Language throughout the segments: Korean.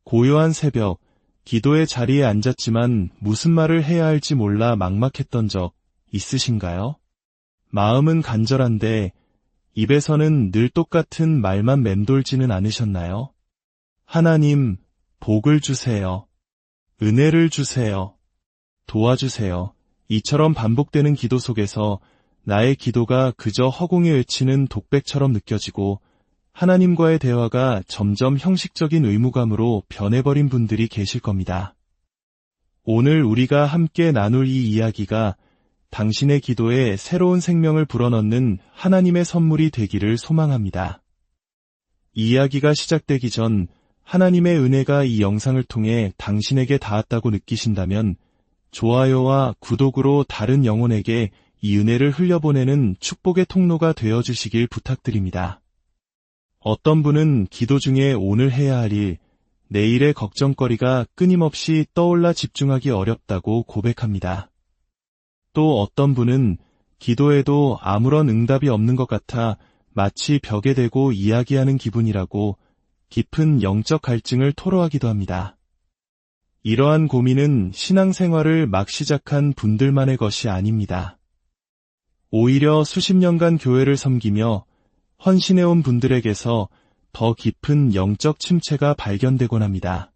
고요한 새벽, 기도의 자리에 앉았지만 무슨 말을 해야 할지 몰라 막막했던 적 있으신가요? 마음은 간절한데 입에서는 늘 똑같은 말만 맴돌지는 않으셨나요? 하나님, 복을 주세요. 은혜를 주세요. 도와주세요. 이처럼 반복되는 기도 속에서 나의 기도가 그저 허공에 외치는 독백처럼 느껴지고 하나님과의 대화가 점점 형식적인 의무감으로 변해버린 분들이 계실 겁니다. 오늘 우리가 함께 나눌 이 이야기가 당신의 기도에 새로운 생명을 불어넣는 하나님의 선물이 되기를 소망합니다. 이야기가 시작되기 전 하나님의 은혜가 이 영상을 통해 당신에게 닿았다고 느끼신다면 좋아요와 구독으로 다른 영혼에게 이 은혜를 흘려보내는 축복의 통로가 되어주시길 부탁드립니다. 어떤 분은 기도 중에 오늘 해야 할 일, 내일의 걱정거리가 끊임없이 떠올라 집중하기 어렵다고 고백합니다. 또 어떤 분은 기도해도 아무런 응답이 없는 것 같아 마치 벽에 대고 이야기하는 기분이라고 깊은 영적 갈증을 토로하기도 합니다. 이러한 고민은 신앙생활을 막 시작한 분들만의 것이 아닙니다. 오히려 수십 년간 교회를 섬기며 헌신해온 분들에게서 더 깊은 영적 침체가 발견되곤 합니다.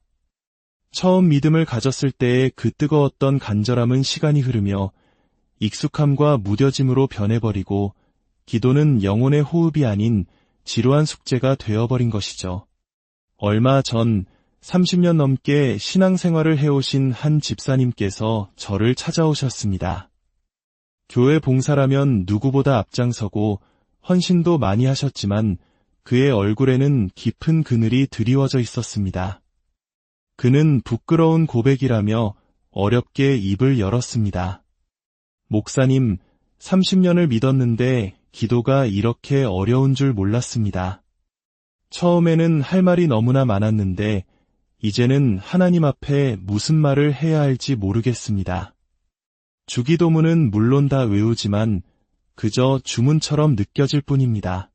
처음 믿음을 가졌을 때의 그 뜨거웠던 간절함은 시간이 흐르며 익숙함과 무뎌짐으로 변해버리고 기도는 영혼의 호흡이 아닌 지루한 숙제가 되어버린 것이죠. 얼마 전 30년 넘게 신앙생활을 해오신 한 집사님께서 저를 찾아오셨습니다. 교회 봉사라면 누구보다 앞장서고 헌신도 많이 하셨지만 그의 얼굴에는 깊은 그늘이 드리워져 있었습니다. 그는 부끄러운 고백이라며 어렵게 입을 열었습니다. 목사님, 30년을 믿었는데 기도가 이렇게 어려운 줄 몰랐습니다. 처음에는 할 말이 너무나 많았는데 이제는 하나님 앞에 무슨 말을 해야 할지 모르겠습니다. 주기도문은 물론 다 외우지만 그저 주문처럼 느껴질 뿐입니다.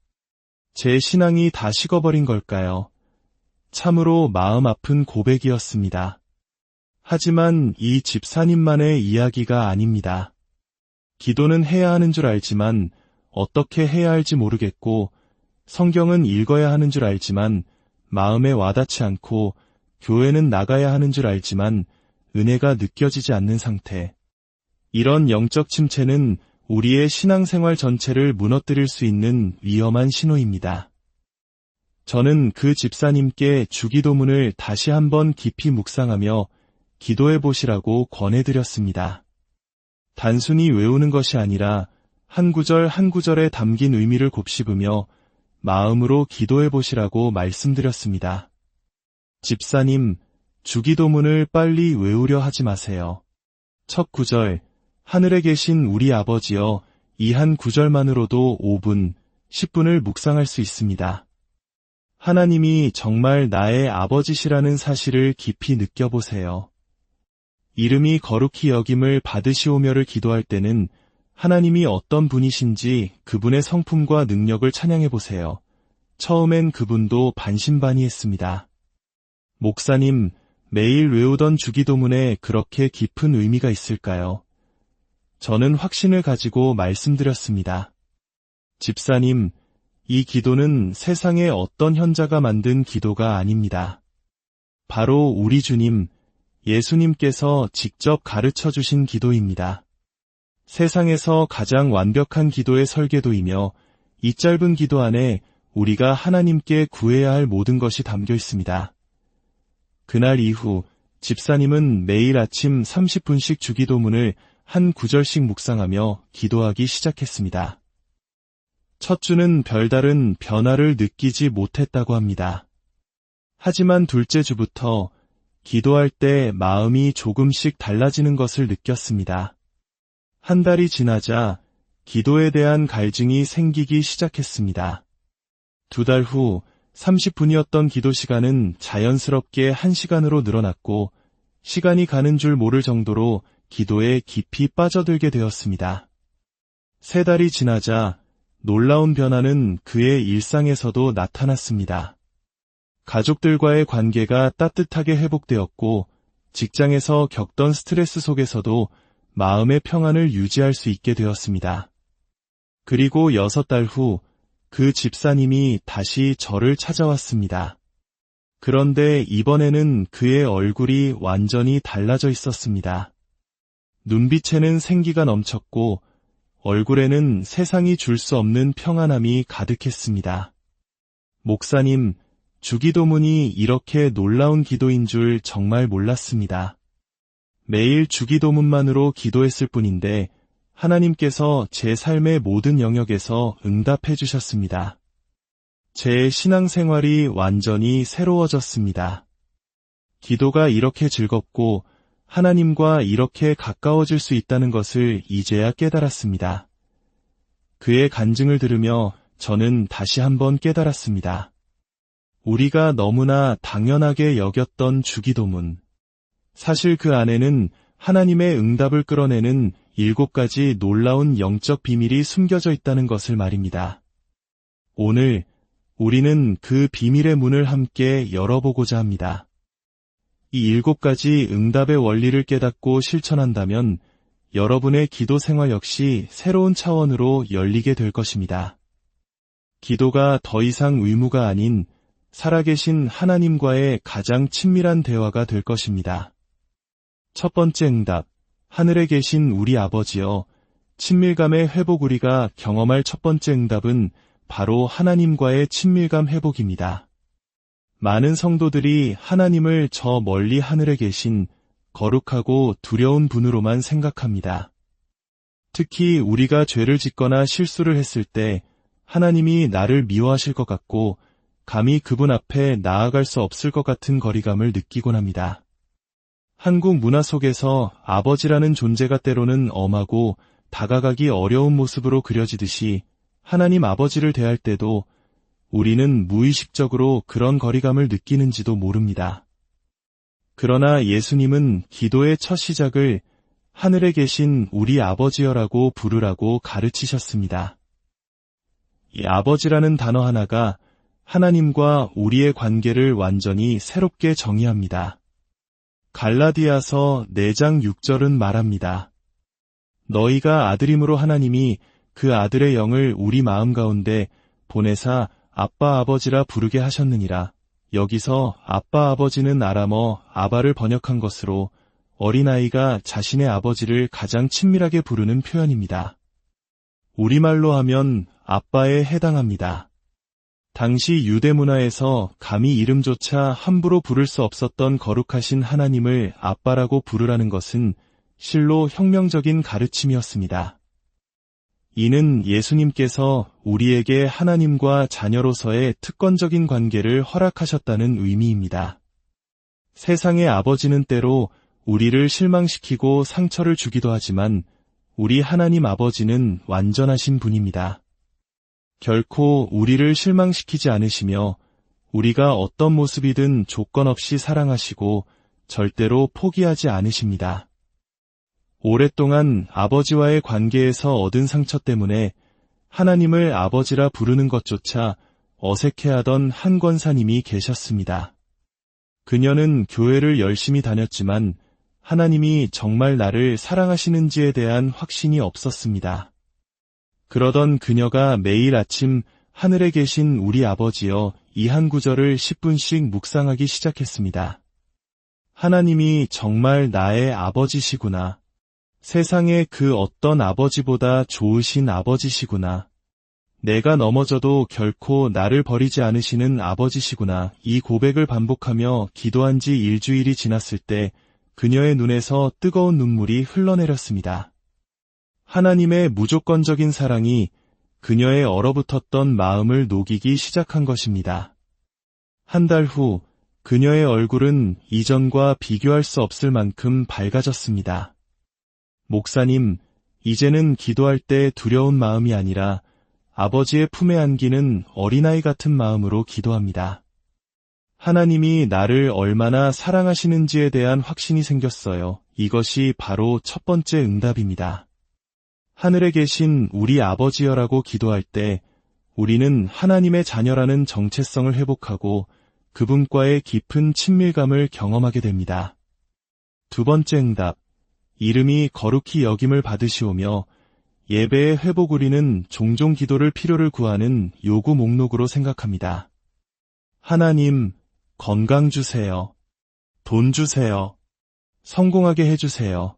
제 신앙이 다 식어버린 걸까요? 참으로 마음 아픈 고백이었습니다. 하지만 이 집사님만의 이야기가 아닙니다. 기도는 해야 하는 줄 알지만 어떻게 해야 할지 모르겠고 성경은 읽어야 하는 줄 알지만 마음에 와닿지 않고 교회는 나가야 하는 줄 알지만 은혜가 느껴지지 않는 상태. 이런 영적 침체는 우리의 신앙생활 전체를 무너뜨릴 수 있는 위험한 신호입니다. 저는 그 집사님께 주기도문을 다시 한번 깊이 묵상하며 기도해 보시라고 권해드렸습니다. 단순히 외우는 것이 아니라 한 구절 한 구절에 담긴 의미를 곱씹으며 마음으로 기도해 보시라고 말씀드렸습니다. 집사님, 주기도문을 빨리 외우려 하지 마세요. 첫 구절, 하늘에 계신 우리 아버지여, 이 한 구절만으로도 5분, 10분을 묵상할 수 있습니다. 하나님이 정말 나의 아버지시라는 사실을 깊이 느껴보세요. 이름이 거룩히 여김을 받으시오며를 기도할 때는 하나님이 어떤 분이신지 그분의 성품과 능력을 찬양해보세요. 처음엔 그분도 반신반의했습니다. 목사님, 매일 외우던 주기도문에 그렇게 깊은 의미가 있을까요? 저는 확신을 가지고 말씀드렸습니다. 집사님, 이 기도는 세상의 어떤 현자가 만든 기도가 아닙니다. 바로 우리 주님, 예수님께서 직접 가르쳐 주신 기도입니다. 세상에서 가장 완벽한 기도의 설계도이며 이 짧은 기도 안에 우리가 하나님께 구해야 할 모든 것이 담겨 있습니다. 그날 이후 집사님은 매일 아침 30분씩 주기도문을 한 구절씩 묵상하며 기도하기 시작했습니다. 첫 주는 별다른 변화를 느끼지 못했다고 합니다. 하지만 둘째 주부터 기도할 때 마음이 조금씩 달라지는 것을 느꼈습니다. 한 달이 지나자 기도에 대한 갈증이 생기기 시작했습니다. 2달 후 30분이었던 기도 시간은 자연스럽게 1시간으로 늘어났고 시간이 가는 줄 모를 정도로 기도에 깊이 빠져들게 되었습니다. 3달이 지나자 놀라운 변화는 그의 일상에서도 나타났습니다. 가족들과의 관계가 따뜻하게 회복되었고, 직장에서 겪던 스트레스 속에서도 마음의 평안을 유지할 수 있게 되었습니다. 그리고 6달 후 그 집사님이 다시 저를 찾아왔습니다. 그런데 이번에는 그의 얼굴이 완전히 달라져 있었습니다. 눈빛에는 생기가 넘쳤고 얼굴에는 세상이 줄 수 없는 평안함이 가득했습니다. 목사님, 주기도문이 이렇게 놀라운 기도인 줄 정말 몰랐습니다. 매일 주기도문만으로 기도했을 뿐인데 하나님께서 제 삶의 모든 영역에서 응답해 주셨습니다. 제 신앙생활이 완전히 새로워졌습니다. 기도가 이렇게 즐겁고 하나님과 이렇게 가까워질 수 있다는 것을 이제야 깨달았습니다. 그의 간증을 들으며 저는 다시 한번 깨달았습니다. 우리가 너무나 당연하게 여겼던 주기도문. 사실 그 안에는 하나님의 응답을 끌어내는 7가지 놀라운 영적 비밀이 숨겨져 있다는 것을 말입니다. 오늘 우리는 그 비밀의 문을 함께 열어보고자 합니다. 이 7가지 응답의 원리를 깨닫고 실천한다면 여러분의 기도 생활 역시 새로운 차원으로 열리게 될 것입니다. 기도가 더 이상 의무가 아닌 살아계신 하나님과의 가장 친밀한 대화가 될 것입니다. 첫 번째 응답, 하늘에 계신 우리 아버지여, 친밀감의 회복. 우리가 경험할 첫 번째 응답은 바로 하나님과의 친밀감 회복입니다. 많은 성도들이 하나님을 저 멀리 하늘에 계신 거룩하고 두려운 분으로만 생각합니다. 특히 우리가 죄를 짓거나 실수를 했을 때 하나님이 나를 미워하실 것 같고 감히 그분 앞에 나아갈 수 없을 것 같은 거리감을 느끼곤 합니다. 한국 문화 속에서 아버지라는 존재가 때로는 엄하고 다가가기 어려운 모습으로 그려지듯이 하나님 아버지를 대할 때도 우리는 무의식적으로 그런 거리감을 느끼는지도 모릅니다. 그러나 예수님은 기도의 첫 시작을 하늘에 계신 우리 아버지여라고 부르라고 가르치셨습니다. 이 아버지라는 단어 하나가 하나님과 우리의 관계를 완전히 새롭게 정의합니다. 갈라디아서 4장 6절은 말합니다. 너희가 아들임으로 하나님이 그 아들의 영을 우리 마음 가운데 보내사 아빠 아버지라 부르게 하셨느니라. 여기서 아빠 아버지는 아람어 아바를 번역한 것으로 어린아이가 자신의 아버지를 가장 친밀하게 부르는 표현입니다. 우리말로 하면 아빠에 해당합니다. 당시 유대 문화에서 감히 이름조차 함부로 부를 수 없었던 거룩하신 하나님을 아빠라고 부르라는 것은 실로 혁명적인 가르침이었습니다. 이는 예수님께서 우리에게 하나님과 자녀로서의 특권적인 관계를 허락하셨다는 의미입니다. 세상의 아버지는 때로 우리를 실망시키고 상처를 주기도 하지만 우리 하나님 아버지는 완전하신 분입니다. 결코 우리를 실망시키지 않으시며 우리가 어떤 모습이든 조건 없이 사랑하시고 절대로 포기하지 않으십니다. 오랫동안 아버지와의 관계에서 얻은 상처 때문에 하나님을 아버지라 부르는 것조차 어색해하던 한 권사님이 계셨습니다. 그녀는 교회를 열심히 다녔지만 하나님이 정말 나를 사랑하시는지에 대한 확신이 없었습니다. 그러던 그녀가 매일 아침 하늘에 계신 우리 아버지여 이 한 구절을 10분씩 묵상하기 시작했습니다. 하나님이 정말 나의 아버지시구나. 세상의 그 어떤 아버지보다 좋으신 아버지시구나. 내가 넘어져도 결코 나를 버리지 않으시는 아버지시구나. 이 고백을 반복하며 기도한 지 일주일이 지났을 때 그녀의 눈에서 뜨거운 눈물이 흘러내렸습니다. 하나님의 무조건적인 사랑이 그녀의 얼어붙었던 마음을 녹이기 시작한 것입니다. 한 달 후 그녀의 얼굴은 이전과 비교할 수 없을 만큼 밝아졌습니다. 목사님, 이제는 기도할 때 두려운 마음이 아니라 아버지의 품에 안기는 어린아이 같은 마음으로 기도합니다. 하나님이 나를 얼마나 사랑하시는지에 대한 확신이 생겼어요. 이것이 바로 첫 번째 응답입니다. 하늘에 계신 우리 아버지여라고 기도할 때 우리는 하나님의 자녀라는 정체성을 회복하고 그분과의 깊은 친밀감을 경험하게 됩니다. 두 번째 응답, 이름이 거룩히 여김을 받으시오며 예배의 회복 우리는 종종 기도를 필요를 구하는 요구 목록으로 생각합니다. 하나님, 건강 주세요. 돈 주세요. 성공하게 해주세요.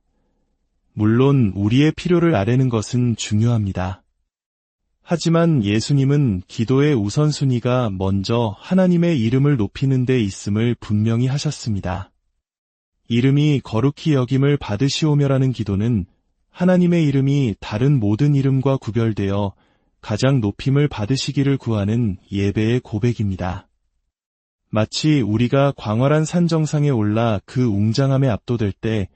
물론 우리의 필요를 아뢰는 것은 중요합니다. 하지만 예수님은 기도의 우선순위가 먼저 하나님의 이름을 높이는 데 있음을 분명히 하셨습니다. 이름이 거룩히 여김을 받으시오며라는 기도는 하나님의 이름이 다른 모든 이름과 구별되어 가장 높임을 받으시기를 구하는 예배의 고백입니다. 마치 우리가 광활한 산 정상에 올라 그 웅장함에 압도될 때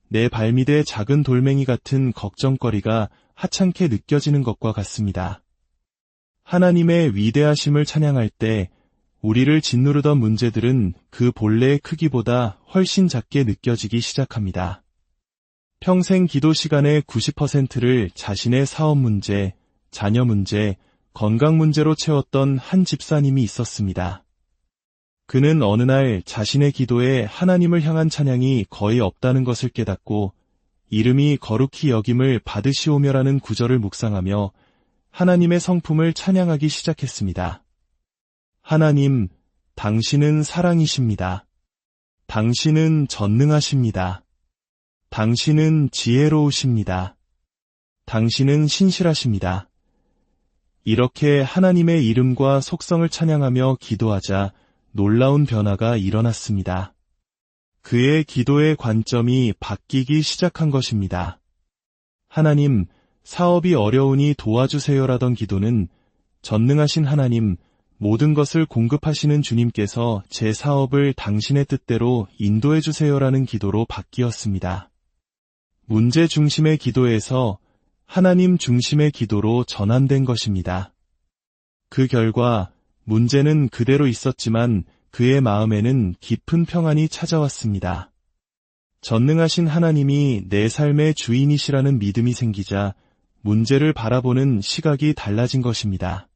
내 발밑에 작은 돌멩이 같은 걱정거리가 하찮게 느껴지는 것과 같습니다. 하나님의 위대하심을 찬양할 때 우리를 짓누르던 문제들은 그 본래의 크기보다 훨씬 작게 느껴지기 시작합니다. 평생 기도 시간의 90%를 자신의 사업 문제, 자녀 문제, 건강 문제로 채웠던 한 집사님이 있었습니다. 그는 어느 날 자신의 기도에 하나님을 향한 찬양이 거의 없다는 것을 깨닫고 이름이 거룩히 여김을 받으시오며라는 구절을 묵상하며 하나님의 성품을 찬양하기 시작했습니다. 하나님, 당신은 사랑이십니다. 당신은 전능하십니다. 당신은 지혜로우십니다. 당신은 신실하십니다. 이렇게 하나님의 이름과 속성을 찬양하며 기도하자 놀라운 변화가 일어났습니다. 그의 기도의 관점이 바뀌기 시작한 것입니다. 하나님, 사업이 어려우니 도와주세요라던 기도는 전능하신 하나님, 모든 것을 공급하시는 주님께서 제 사업을 당신의 뜻대로 인도해 주세요라는 기도로 바뀌었습니다. 문제 중심의 기도에서 하나님 중심의 기도로 전환된 것입니다. 그 결과 문제는 그대로 있었지만 그의 마음에는 깊은 평안이 찾아왔습니다. 전능하신 하나님이 내 삶의 주인이시라는 믿음이 생기자 문제를 바라보는 시각이 달라진 것입니다.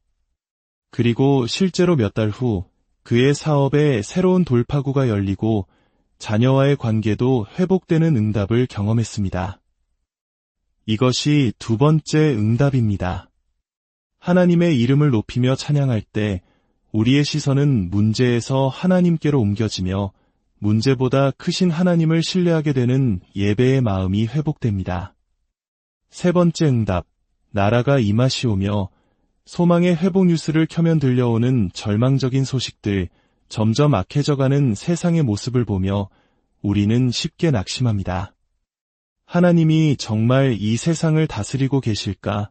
그리고 실제로 몇 달 후 그의 사업에 새로운 돌파구가 열리고 자녀와의 관계도 회복되는 응답을 경험했습니다. 이것이 두 번째 응답입니다. 하나님의 이름을 높이며 찬양할 때 우리의 시선은 문제에서 하나님께로 옮겨지며 문제보다 크신 하나님을 신뢰하게 되는 예배의 마음이 회복됩니다. 세 번째 응답, 나라가 임하시오며 소망의 회복 뉴스를 켜면 들려오는 절망적인 소식들, 점점 악해져가는 세상의 모습을 보며 우리는 쉽게 낙심합니다. 하나님이 정말 이 세상을 다스리고 계실까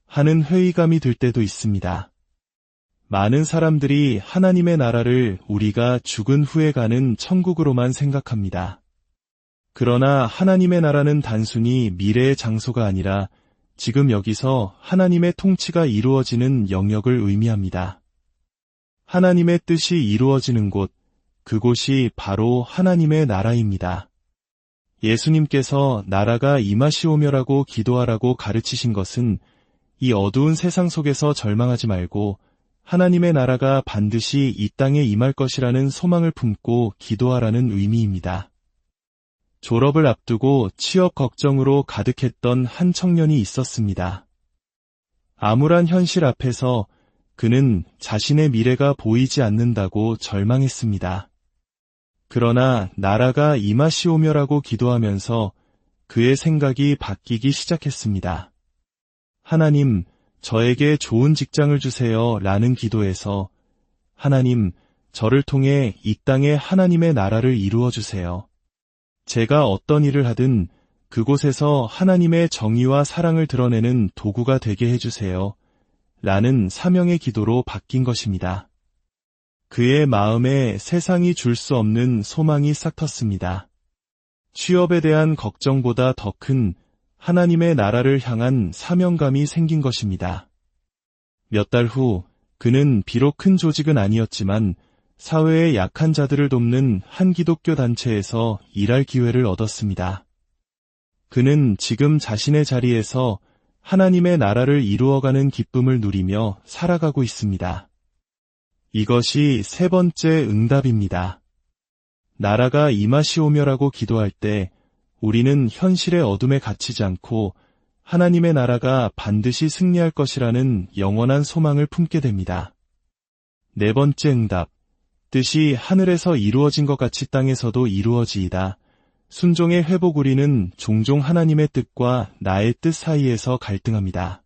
하는 회의감이 들 때도 있습니다. 많은 사람들이 하나님의 나라를 우리가 죽은 후에 가는 천국으로만 생각합니다. 그러나 하나님의 나라는 단순히 미래의 장소가 아니라 지금 여기서 하나님의 통치가 이루어지는 영역을 의미합니다. 하나님의 뜻이 이루어지는 곳, 그곳이 바로 하나님의 나라입니다. 예수님께서 나라가 임하시오며라고 기도하라고 가르치신 것은 이 어두운 세상 속에서 절망하지 말고 하나님의 나라가 반드시 이 땅에 임할 것이라는 소망을 품고 기도하라는 의미입니다. 졸업을 앞두고 취업 걱정으로 가득했던 한 청년이 있었습니다. 암울한 현실 앞에서 그는 자신의 미래가 보이지 않는다고 절망했습니다. 그러나 나라가 임하시오며라고 기도하면서 그의 생각이 바뀌기 시작했습니다. 하나님, 저에게 좋은 직장을 주세요 라는 기도에서 하나님, 저를 통해 이 땅에 하나님의 나라를 이루어 주세요. 제가 어떤 일을 하든 그곳에서 하나님의 정의와 사랑을 드러내는 도구가 되게 해주세요 라는 사명의 기도로 바뀐 것입니다. 그의 마음에 세상이 줄 수 없는 소망이 싹 텄습니다. 취업에 대한 걱정보다 더 큰 하나님의 나라를 향한 사명감이 생긴 것입니다. 몇 달 후 그는 비록 큰 조직은 아니었지만 사회의 약한 자들을 돕는 한 기독교 단체에서 일할 기회를 얻었습니다. 그는 지금 자신의 자리에서 하나님의 나라를 이루어가는 기쁨을 누리며 살아가고 있습니다. 이것이 세 번째 응답입니다. 나라가 임하시오며라고 기도할 때 우리는 현실의 어둠에 갇히지 않고 하나님의 나라가 반드시 승리할 것이라는 영원한 소망을 품게 됩니다. 네 번째 응답, 뜻이 하늘에서 이루어진 것 같이 땅에서도 이루어지이다. 순종의 회복. 우리는 종종 하나님의 뜻과 나의 뜻 사이에서 갈등합니다.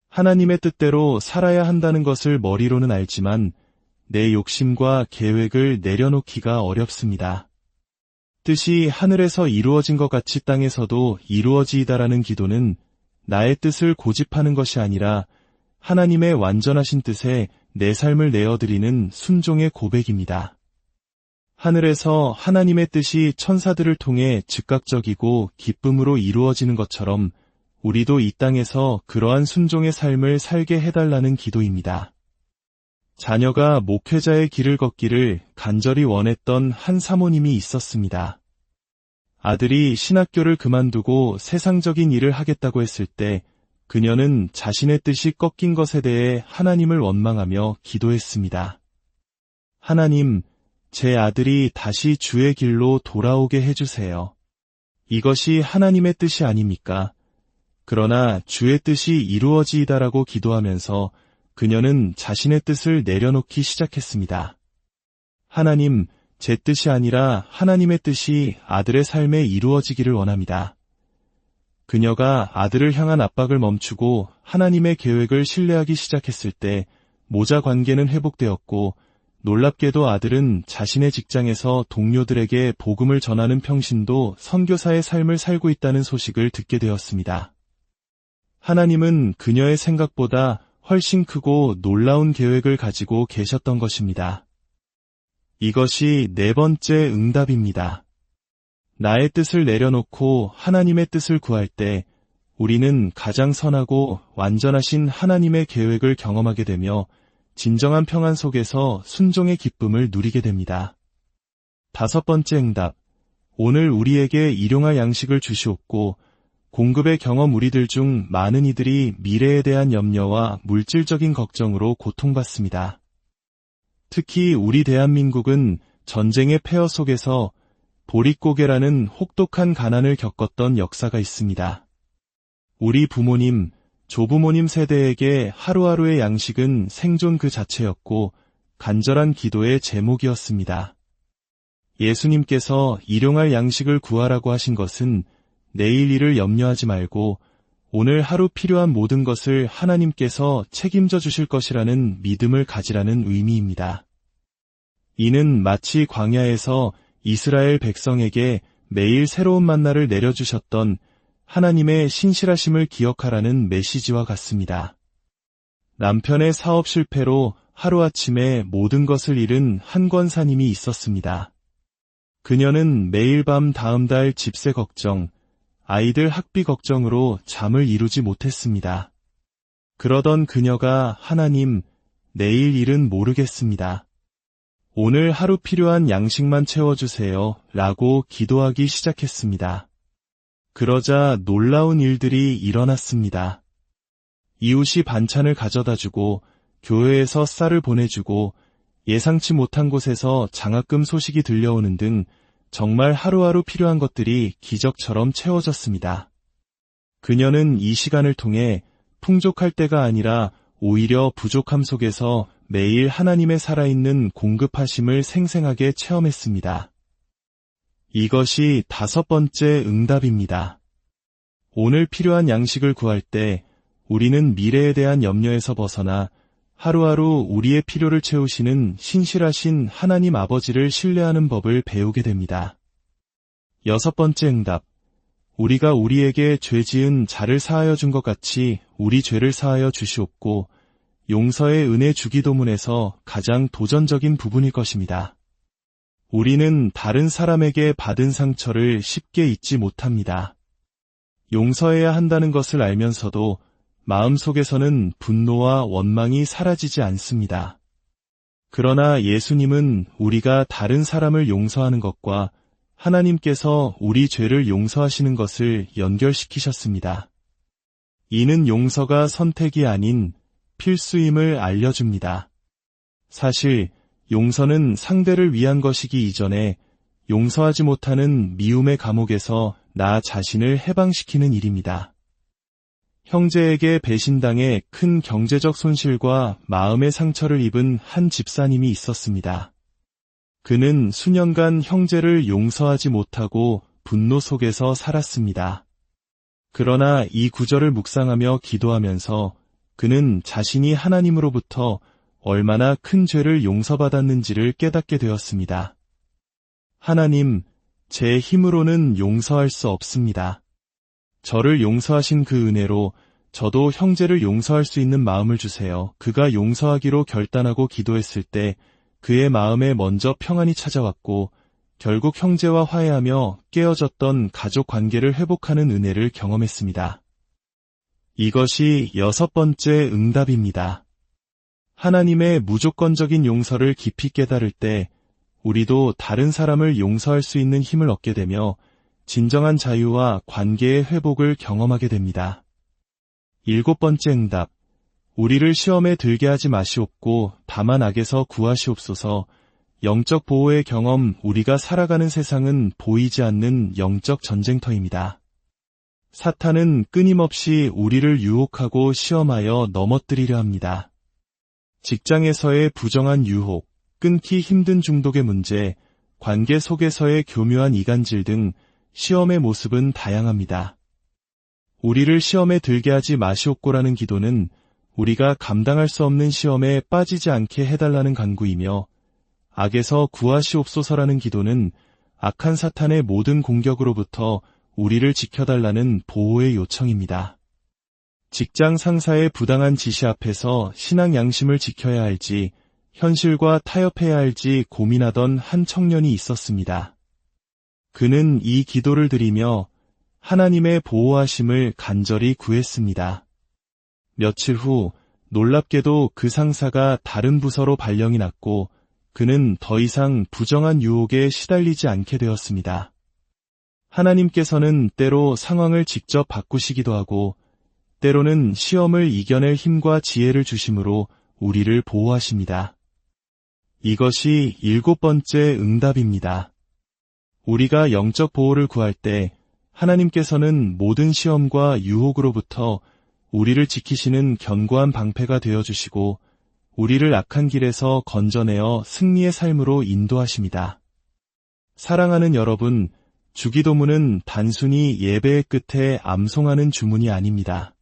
하나님의 뜻대로 살아야 한다는 것을 머리로는 알지만 내 욕심과 계획을 내려놓기가 어렵습니다. 뜻이 하늘에서 이루어진 것 같이 땅에서도 이루어지이다라는 기도는 나의 뜻을 고집하는 것이 아니라 하나님의 완전하신 뜻에 내 삶을 내어드리는 순종의 고백입니다. 하늘에서 하나님의 뜻이 천사들을 통해 즉각적이고 기쁨으로 이루어지는 것처럼 우리도 이 땅에서 그러한 순종의 삶을 살게 해달라는 기도입니다. 자녀가 목회자의 길을 걷기를 간절히 원했던 한 사모님이 있었습니다. 아들이 신학교를 그만두고 세상적인 일을 하겠다고 했을 때 그녀는 자신의 뜻이 꺾인 것에 대해 하나님을 원망하며 기도했습니다. 하나님, 제 아들이 다시 주의 길로 돌아오게 해주세요. 이것이 하나님의 뜻이 아닙니까? 그러나 주의 뜻이 이루어지이다라고 기도하면서 그녀는 자신의 뜻을 내려놓기 시작했습니다. 하나님, 제 뜻이 아니라 하나님의 뜻이 아들의 삶에 이루어지기를 원합니다. 그녀가 아들을 향한 압박을 멈추고 하나님의 계획을 신뢰하기 시작했을 때 모자 관계는 회복되었고 놀랍게도 아들은 자신의 직장에서 동료들에게 복음을 전하는 평신도 선교사의 삶을 살고 있다는 소식을 듣게 되었습니다. 하나님은 그녀의 생각보다 훨씬 크고 놀라운 계획을 가지고 계셨던 것입니다. 이것이 네 번째 응답입니다. 나의 뜻을 내려놓고 하나님의 뜻을 구할 때 우리는 가장 선하고 완전하신 하나님의 계획을 경험하게 되며 진정한 평안 속에서 순종의 기쁨을 누리게 됩니다. 다섯 번째 응답, 오늘 우리에게 일용할 양식을 주시옵고 공급의 경험. 우리들 중 많은 이들이 미래에 대한 염려와 물질적인 걱정으로 고통받습니다. 특히 우리 대한민국은 전쟁의 폐허 속에서 보릿고개라는 혹독한 가난을 겪었던 역사가 있습니다. 우리 부모님, 조부모님 세대에게 하루하루의 양식은 생존 그 자체였고 간절한 기도의 제목이었습니다. 예수님께서 일용할 양식을 구하라고 하신 것은 내일 일을 염려하지 말고 오늘 하루 필요한 모든 것을 하나님께서 책임져 주실 것이라는 믿음을 가지라는 의미입니다. 이는 마치 광야에서 이스라엘 백성에게 매일 새로운 만나를 내려주셨던 하나님의 신실하심을 기억하라는 메시지와 같습니다. 남편의 사업 실패로 하루아침에 모든 것을 잃은 한 권사님이 있었습니다. 그녀는 매일 밤 다음 달 집세 걱정, 아이들 학비 걱정으로 잠을 이루지 못했습니다. 그러던 그녀가 하나님, 내일 일은 모르겠습니다. 오늘 하루 필요한 양식만 채워주세요 라고 기도하기 시작했습니다. 그러자 놀라운 일들이 일어났습니다. 이웃이 반찬을 가져다주고 교회에서 쌀을 보내주고 예상치 못한 곳에서 장학금 소식이 들려오는 등 정말 하루하루 필요한 것들이 기적처럼 채워졌습니다. 그녀는 이 시간을 통해 풍족할 때가 아니라 오히려 부족함 속에서 매일 하나님의 살아있는 공급하심을 생생하게 체험했습니다. 이것이 다섯 번째 응답입니다. 오늘 필요한 양식을 구할 때 우리는 미래에 대한 염려에서 벗어나 하루하루 우리의 필요를 채우시는 신실하신 하나님 아버지를 신뢰하는 법을 배우게 됩니다. 여섯 번째 응답, 우리가 우리에게 죄 지은 자를 사하여 준 것 같이 우리 죄를 사하여 주시옵고 용서의 은혜 주기도문에서 가장 도전적인 부분일 것입니다. 우리는 다른 사람에게 받은 상처를 쉽게 잊지 못합니다. 용서해야 한다는 것을 알면서도 마음속에서는 분노와 원망이 사라지지 않습니다. 그러나 예수님은 우리가 다른 사람을 용서하는 것과 하나님께서 우리 죄를 용서하시는 것을 연결시키셨습니다. 이는 용서가 선택이 아닌 필수임을 알려줍니다. 사실 용서는 상대를 위한 것이기 이전에 용서하지 못하는 미움의 감옥에서 나 자신을 해방시키는 일입니다. 형제에게 배신당해 큰 경제적 손실과 마음의 상처를 입은 한 집사님이 있었습니다. 그는 수년간 형제를 용서하지 못하고 분노 속에서 살았습니다. 그러나 이 구절을 묵상하며 기도하면서 그는 자신이 하나님으로부터 얼마나 큰 죄를 용서받았는지를 깨닫게 되었습니다. 하나님, 제 힘으로는 용서할 수 없습니다. 저를 용서하신 그 은혜로 저도 형제를 용서할 수 있는 마음을 주세요. 그가 용서하기로 결단하고 기도했을 때 그의 마음에 먼저 평안이 찾아왔고 결국 형제와 화해하며 깨어졌던 가족 관계를 회복하는 은혜를 경험했습니다. 이것이 6번째 응답입니다. 하나님의 무조건적인 용서를 깊이 깨달을 때 우리도 다른 사람을 용서할 수 있는 힘을 얻게 되며 진정한 자유와 관계의 회복을 경험하게 됩니다. 7번째 응답. 우리를 시험에 들게 하지 마시옵고 다만 악에서 구하시옵소서. 영적 보호의 경험. 우리가 살아가는 세상은 보이지 않는 영적 전쟁터입니다. 사탄은 끊임없이 우리를 유혹하고 시험하여 넘어뜨리려 합니다. 직장에서의 부정한 유혹, 끊기 힘든 중독의 문제, 관계 속에서의 교묘한 이간질 등 시험의 모습은 다양합니다. 우리를 시험에 들게 하지 마시옵고라는 기도는 우리가 감당할 수 없는 시험에 빠지지 않게 해달라는 간구이며 악에서 구하시옵소서라는 기도는 악한 사탄의 모든 공격으로부터 우리를 지켜달라는 보호의 요청입니다. 직장 상사의 부당한 지시 앞에서 신앙 양심을 지켜야 할지 현실과 타협해야 할지 고민하던 한 청년이 있었습니다. 그는 이 기도를 드리며 하나님의 보호하심을 간절히 구했습니다. 며칠 후 놀랍게도 그 상사가 다른 부서로 발령이 났고 그는 더 이상 부정한 유혹에 시달리지 않게 되었습니다. 하나님께서는 때로 상황을 직접 바꾸시기도 하고 때로는 시험을 이겨낼 힘과 지혜를 주심으로 우리를 보호하십니다. 이것이 7번째 응답입니다. 우리가 영적 보호를 구할 때 하나님께서는 모든 시험과 유혹으로부터 우리를 지키시는 견고한 방패가 되어주시고 우리를 악한 길에서 건져내어 승리의 삶으로 인도하십니다. 사랑하는 여러분, 주기도문은 단순히 예배의 끝에 암송하는 주문이 아닙니다.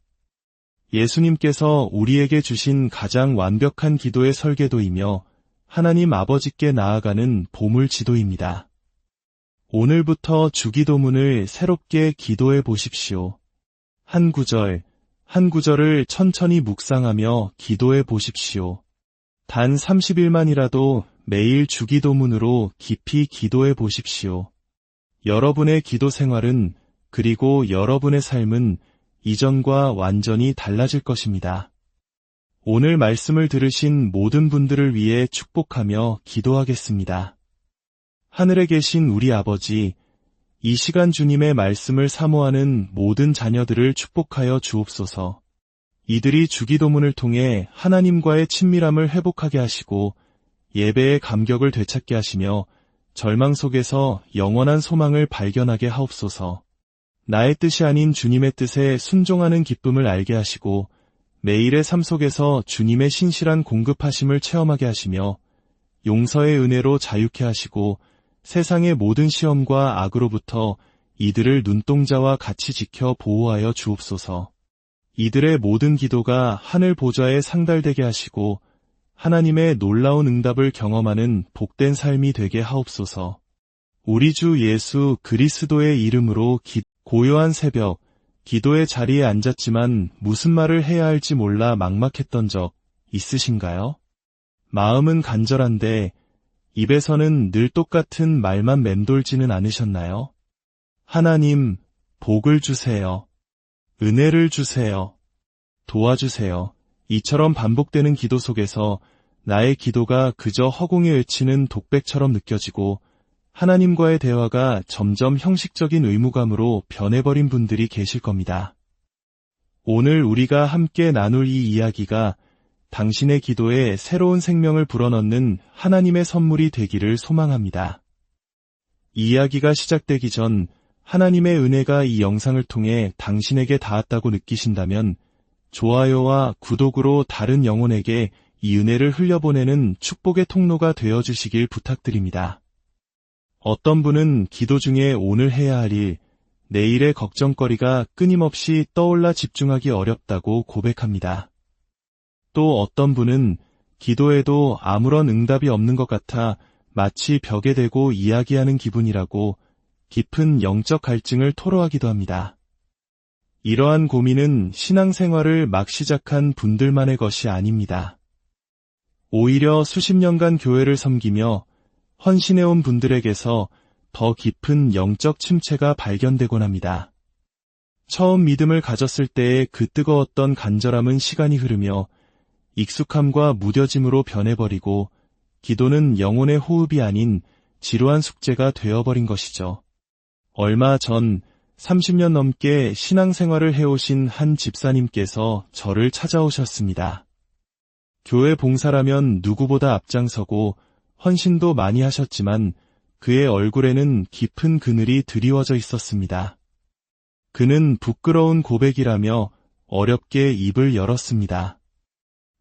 예수님께서 우리에게 주신 가장 완벽한 기도의 설계도이며 하나님 아버지께 나아가는 보물 지도입니다. 오늘부터 주기도문을 새롭게 기도해 보십시오. 한 구절, 한 구절을 천천히 묵상하며 기도해 보십시오. 단 30일만이라도 매일 주기도문으로 깊이 기도해 보십시오. 여러분의 기도 생활은 그리고 여러분의 삶은 이전과 완전히 달라질 것입니다. 오늘 말씀을 들으신 모든 분들을 위해 축복하며 기도하겠습니다. 하늘에 계신 우리 아버지, 이 시간 주님의 말씀을 사모하는 모든 자녀들을 축복하여 주옵소서. 이들이 주기도문을 통해 하나님과의 친밀함을 회복하게 하시고 예배의 감격을 되찾게 하시며 절망 속에서 영원한 소망을 발견하게 하옵소서. 나의 뜻이 아닌 주님의 뜻에 순종하는 기쁨을 알게 하시고 매일의 삶 속에서 주님의 신실한 공급하심을 체험하게 하시며 용서의 은혜로 자유케 하시고 세상의 모든 시험과 악으로부터 이들을 눈동자와 같이 지켜 보호하여 주옵소서. 이들의 모든 기도가 하늘 보좌에 상달되게 하시고 하나님의 놀라운 응답을 경험하는 복된 삶이 되게 하옵소서. 우리 주 예수 그리스도의 이름으로 고요한 새벽, 기도의 자리에 앉았지만 무슨 말을 해야 할지 몰라 막막했던 적 있으신가요? 마음은 간절한데 입에서는 늘 똑같은 말만 맴돌지는 않으셨나요? 하나님, 복을 주세요. 은혜를 주세요. 도와주세요. 이처럼 반복되는 기도 속에서 나의 기도가 그저 허공에 외치는 독백처럼 느껴지고 하나님과의 대화가 점점 형식적인 의무감으로 변해버린 분들이 계실 겁니다. 오늘 우리가 함께 나눌 이 이야기가 당신의 기도에 새로운 생명을 불어넣는 하나님의 선물이 되기를 소망합니다. 이야기가 시작되기 전 하나님의 은혜가 이 영상을 통해 당신에게 닿았다고 느끼신다면 좋아요와 구독으로 다른 영혼에게 이 은혜를 흘려보내는 축복의 통로가 되어주시길 부탁드립니다. 어떤 분은 기도 중에 오늘 해야 할 일, 내일의 걱정거리가 끊임없이 떠올라 집중하기 어렵다고 고백합니다. 또 어떤 분은 기도해도 아무런 응답이 없는 것 같아 마치 벽에 대고 이야기하는 기분이라고 깊은 영적 갈증을 토로하기도 합니다. 이러한 고민은 신앙생활을 막 시작한 분들만의 것이 아닙니다. 오히려 수십 년간 교회를 섬기며 헌신해온 분들에게서 더 깊은 영적 침체가 발견되곤 합니다. 처음 믿음을 가졌을 때의 그 뜨거웠던 간절함은 시간이 흐르며 익숙함과 무뎌짐으로 변해버리고 기도는 영혼의 호흡이 아닌 지루한 숙제가 되어버린 것이죠. 얼마 전 30년 넘게 신앙생활을 해오신 한 집사님께서 저를 찾아오셨습니다. 교회 봉사라면 누구보다 앞장서고 헌신도 많이 하셨지만 그의 얼굴에는 깊은 그늘이 드리워져 있었습니다. 그는 부끄러운 고백이라며 어렵게 입을 열었습니다.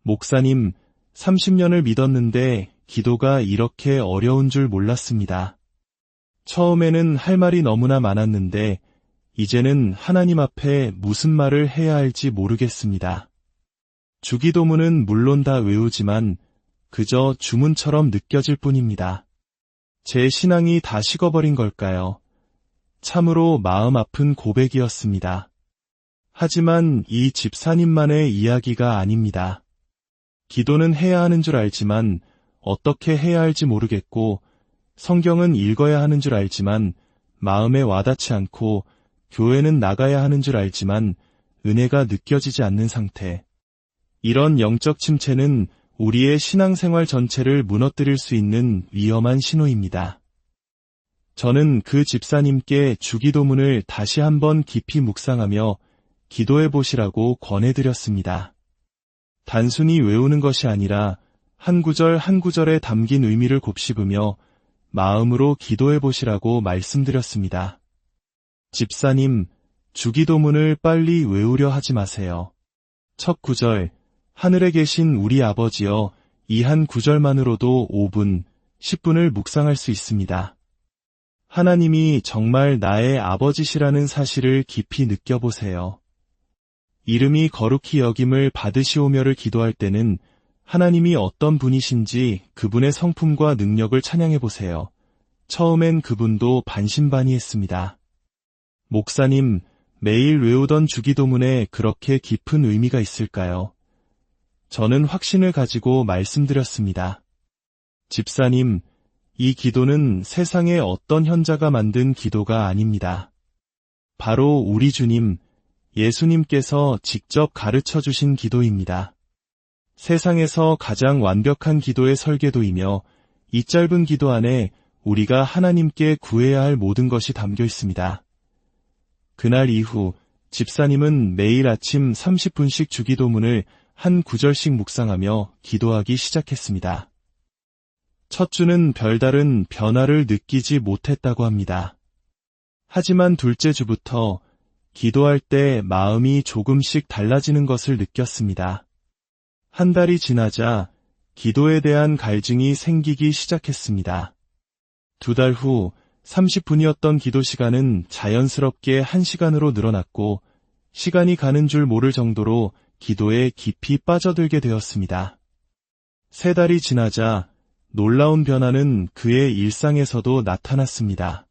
목사님, 30년을 믿었는데 기도가 이렇게 어려운 줄 몰랐습니다. 처음에는 할 말이 너무나 많았는데 이제는 하나님 앞에 무슨 말을 해야 할지 모르겠습니다. 주기도문은 물론 다 외우지만 그저 주문처럼 느껴질 뿐입니다. 제 신앙이 다 식어버린 걸까요? 참으로 마음 아픈 고백이었습니다. 하지만 이 집사님만의 이야기가 아닙니다. 기도는 해야 하는 줄 알지만 어떻게 해야 할지 모르겠고 성경은 읽어야 하는 줄 알지만 마음에 와닿지 않고 교회는 나가야 하는 줄 알지만 은혜가 느껴지지 않는 상태. 이런 영적 침체는 우리의 신앙생활 전체를 무너뜨릴 수 있는 위험한 신호입니다. 저는 그 집사님께 주기도문을 다시 한번 깊이 묵상하며 기도해 보시라고 권해드렸습니다. 단순히 외우는 것이 아니라 한 구절 한 구절에 담긴 의미를 곱씹으며 마음으로 기도해 보시라고 말씀드렸습니다. 집사님, 주기도문을 빨리 외우려 하지 마세요. 첫 구절, 하늘에 계신 우리 아버지여, 이 한 구절만으로도 5분, 10분을 묵상할 수 있습니다. 하나님이 정말 나의 아버지시라는 사실을 깊이 느껴보세요. 이름이 거룩히 여김을 받으시오며를 기도할 때는 하나님이 어떤 분이신지 그분의 성품과 능력을 찬양해보세요. 처음엔 그분도 반신반의했습니다. 목사님, 매일 외우던 주기도문에 그렇게 깊은 의미가 있을까요? 저는 확신을 가지고 말씀드렸습니다. 집사님, 이 기도는 세상의 어떤 현자가 만든 기도가 아닙니다. 바로 우리 주님, 예수님께서 직접 가르쳐 주신 기도입니다. 세상에서 가장 완벽한 기도의 설계도이며 이 짧은 기도 안에 우리가 하나님께 구해야 할 모든 것이 담겨 있습니다. 그날 이후 집사님은 매일 아침 30분씩 주기도문을 한 구절씩 묵상하며 기도하기 시작했습니다. 첫 주는 별다른 변화를 느끼지 못했다고 합니다. 하지만 둘째 주부터 기도할 때 마음이 조금씩 달라지는 것을 느꼈습니다. 한 달이 지나자 기도에 대한 갈증이 생기기 시작했습니다. 2달 후 30분이었던 기도 시간은 자연스럽게 1시간으로 늘어났고 시간이 가는 줄 모를 정도로 기도에 깊이 빠져들게 되었습니다. 3달이 지나자 놀라운 변화는 그의 일상에서도 나타났습니다.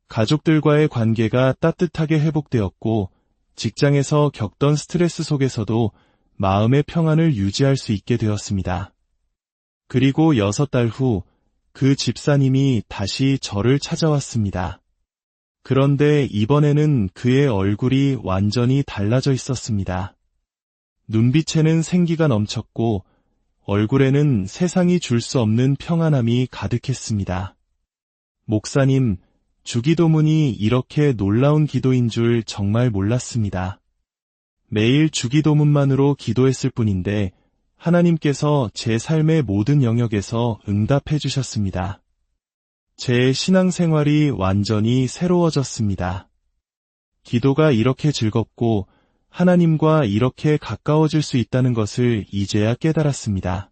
가족들과의 관계가 따뜻하게 회복되었고 직장에서 겪던 스트레스 속에서도 마음의 평안을 유지할 수 있게 되었습니다. 그리고 6달 후 그 집사님이 다시 저를 찾아왔습니다. 그런데 이번에는 그의 얼굴이 완전히 달라져 있었습니다. 눈빛에는 생기가 넘쳤고 얼굴에는 세상이 줄 수 없는 평안함이 가득했습니다. 목사님, 주기도문이 이렇게 놀라운 기도인 줄 정말 몰랐습니다. 매일 주기도문만으로 기도했을 뿐인데 하나님께서 제 삶의 모든 영역에서 응답해 주셨습니다. 제 신앙생활이 완전히 새로워졌습니다. 기도가 이렇게 즐겁고 하나님과 이렇게 가까워질 수 있다는 것을 이제야 깨달았습니다.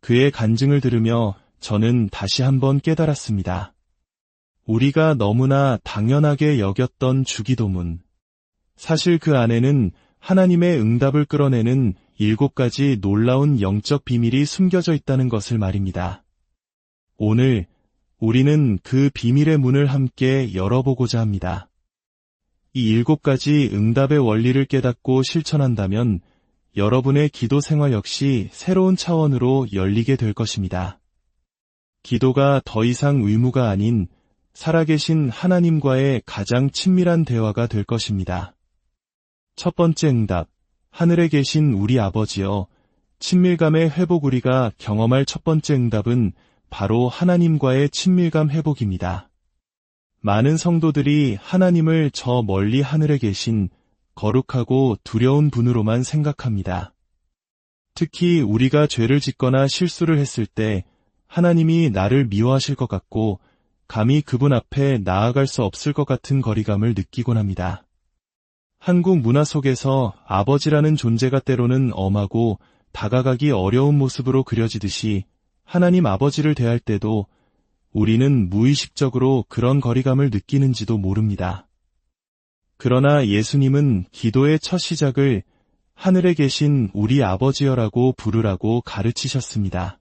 그의 간증을 들으며 저는 다시 한번 깨달았습니다. 우리가 너무나 당연하게 여겼던 주기도문. 사실 그 안에는 하나님의 응답을 끌어내는 7가지 놀라운 영적 비밀이 숨겨져 있다는 것을 말입니다. 오늘 우리는 그 비밀의 문을 함께 열어보고자 합니다. 이 7가지 응답의 원리를 깨닫고 실천한다면 여러분의 기도 생활 역시 새로운 차원으로 열리게 될 것입니다. 기도가 더 이상 의무가 아닌 살아계신 하나님과의 가장 친밀한 대화가 될 것입니다. 첫 번째 응답, 하늘에 계신 우리 아버지여, 친밀감의 회복. 우리가 경험할 첫 번째 응답은 바로 하나님과의 친밀감 회복입니다. 많은 성도들이 하나님을 저 멀리 하늘에 계신 거룩하고 두려운 분으로만 생각합니다. 특히 우리가 죄를 짓거나 실수를 했을 때 하나님이 나를 미워하실 것 같고 감히 그분 앞에 나아갈 수 없을 것 같은 거리감을 느끼곤 합니다. 한국 문화 속에서 아버지라는 존재가 때로는 엄하고 다가가기 어려운 모습으로 그려지듯이 하나님 아버지를 대할 때도 우리는 무의식적으로 그런 거리감을 느끼는지도 모릅니다. 그러나 예수님은 기도의 첫 시작을 하늘에 계신 우리 아버지여라고 부르라고 가르치셨습니다.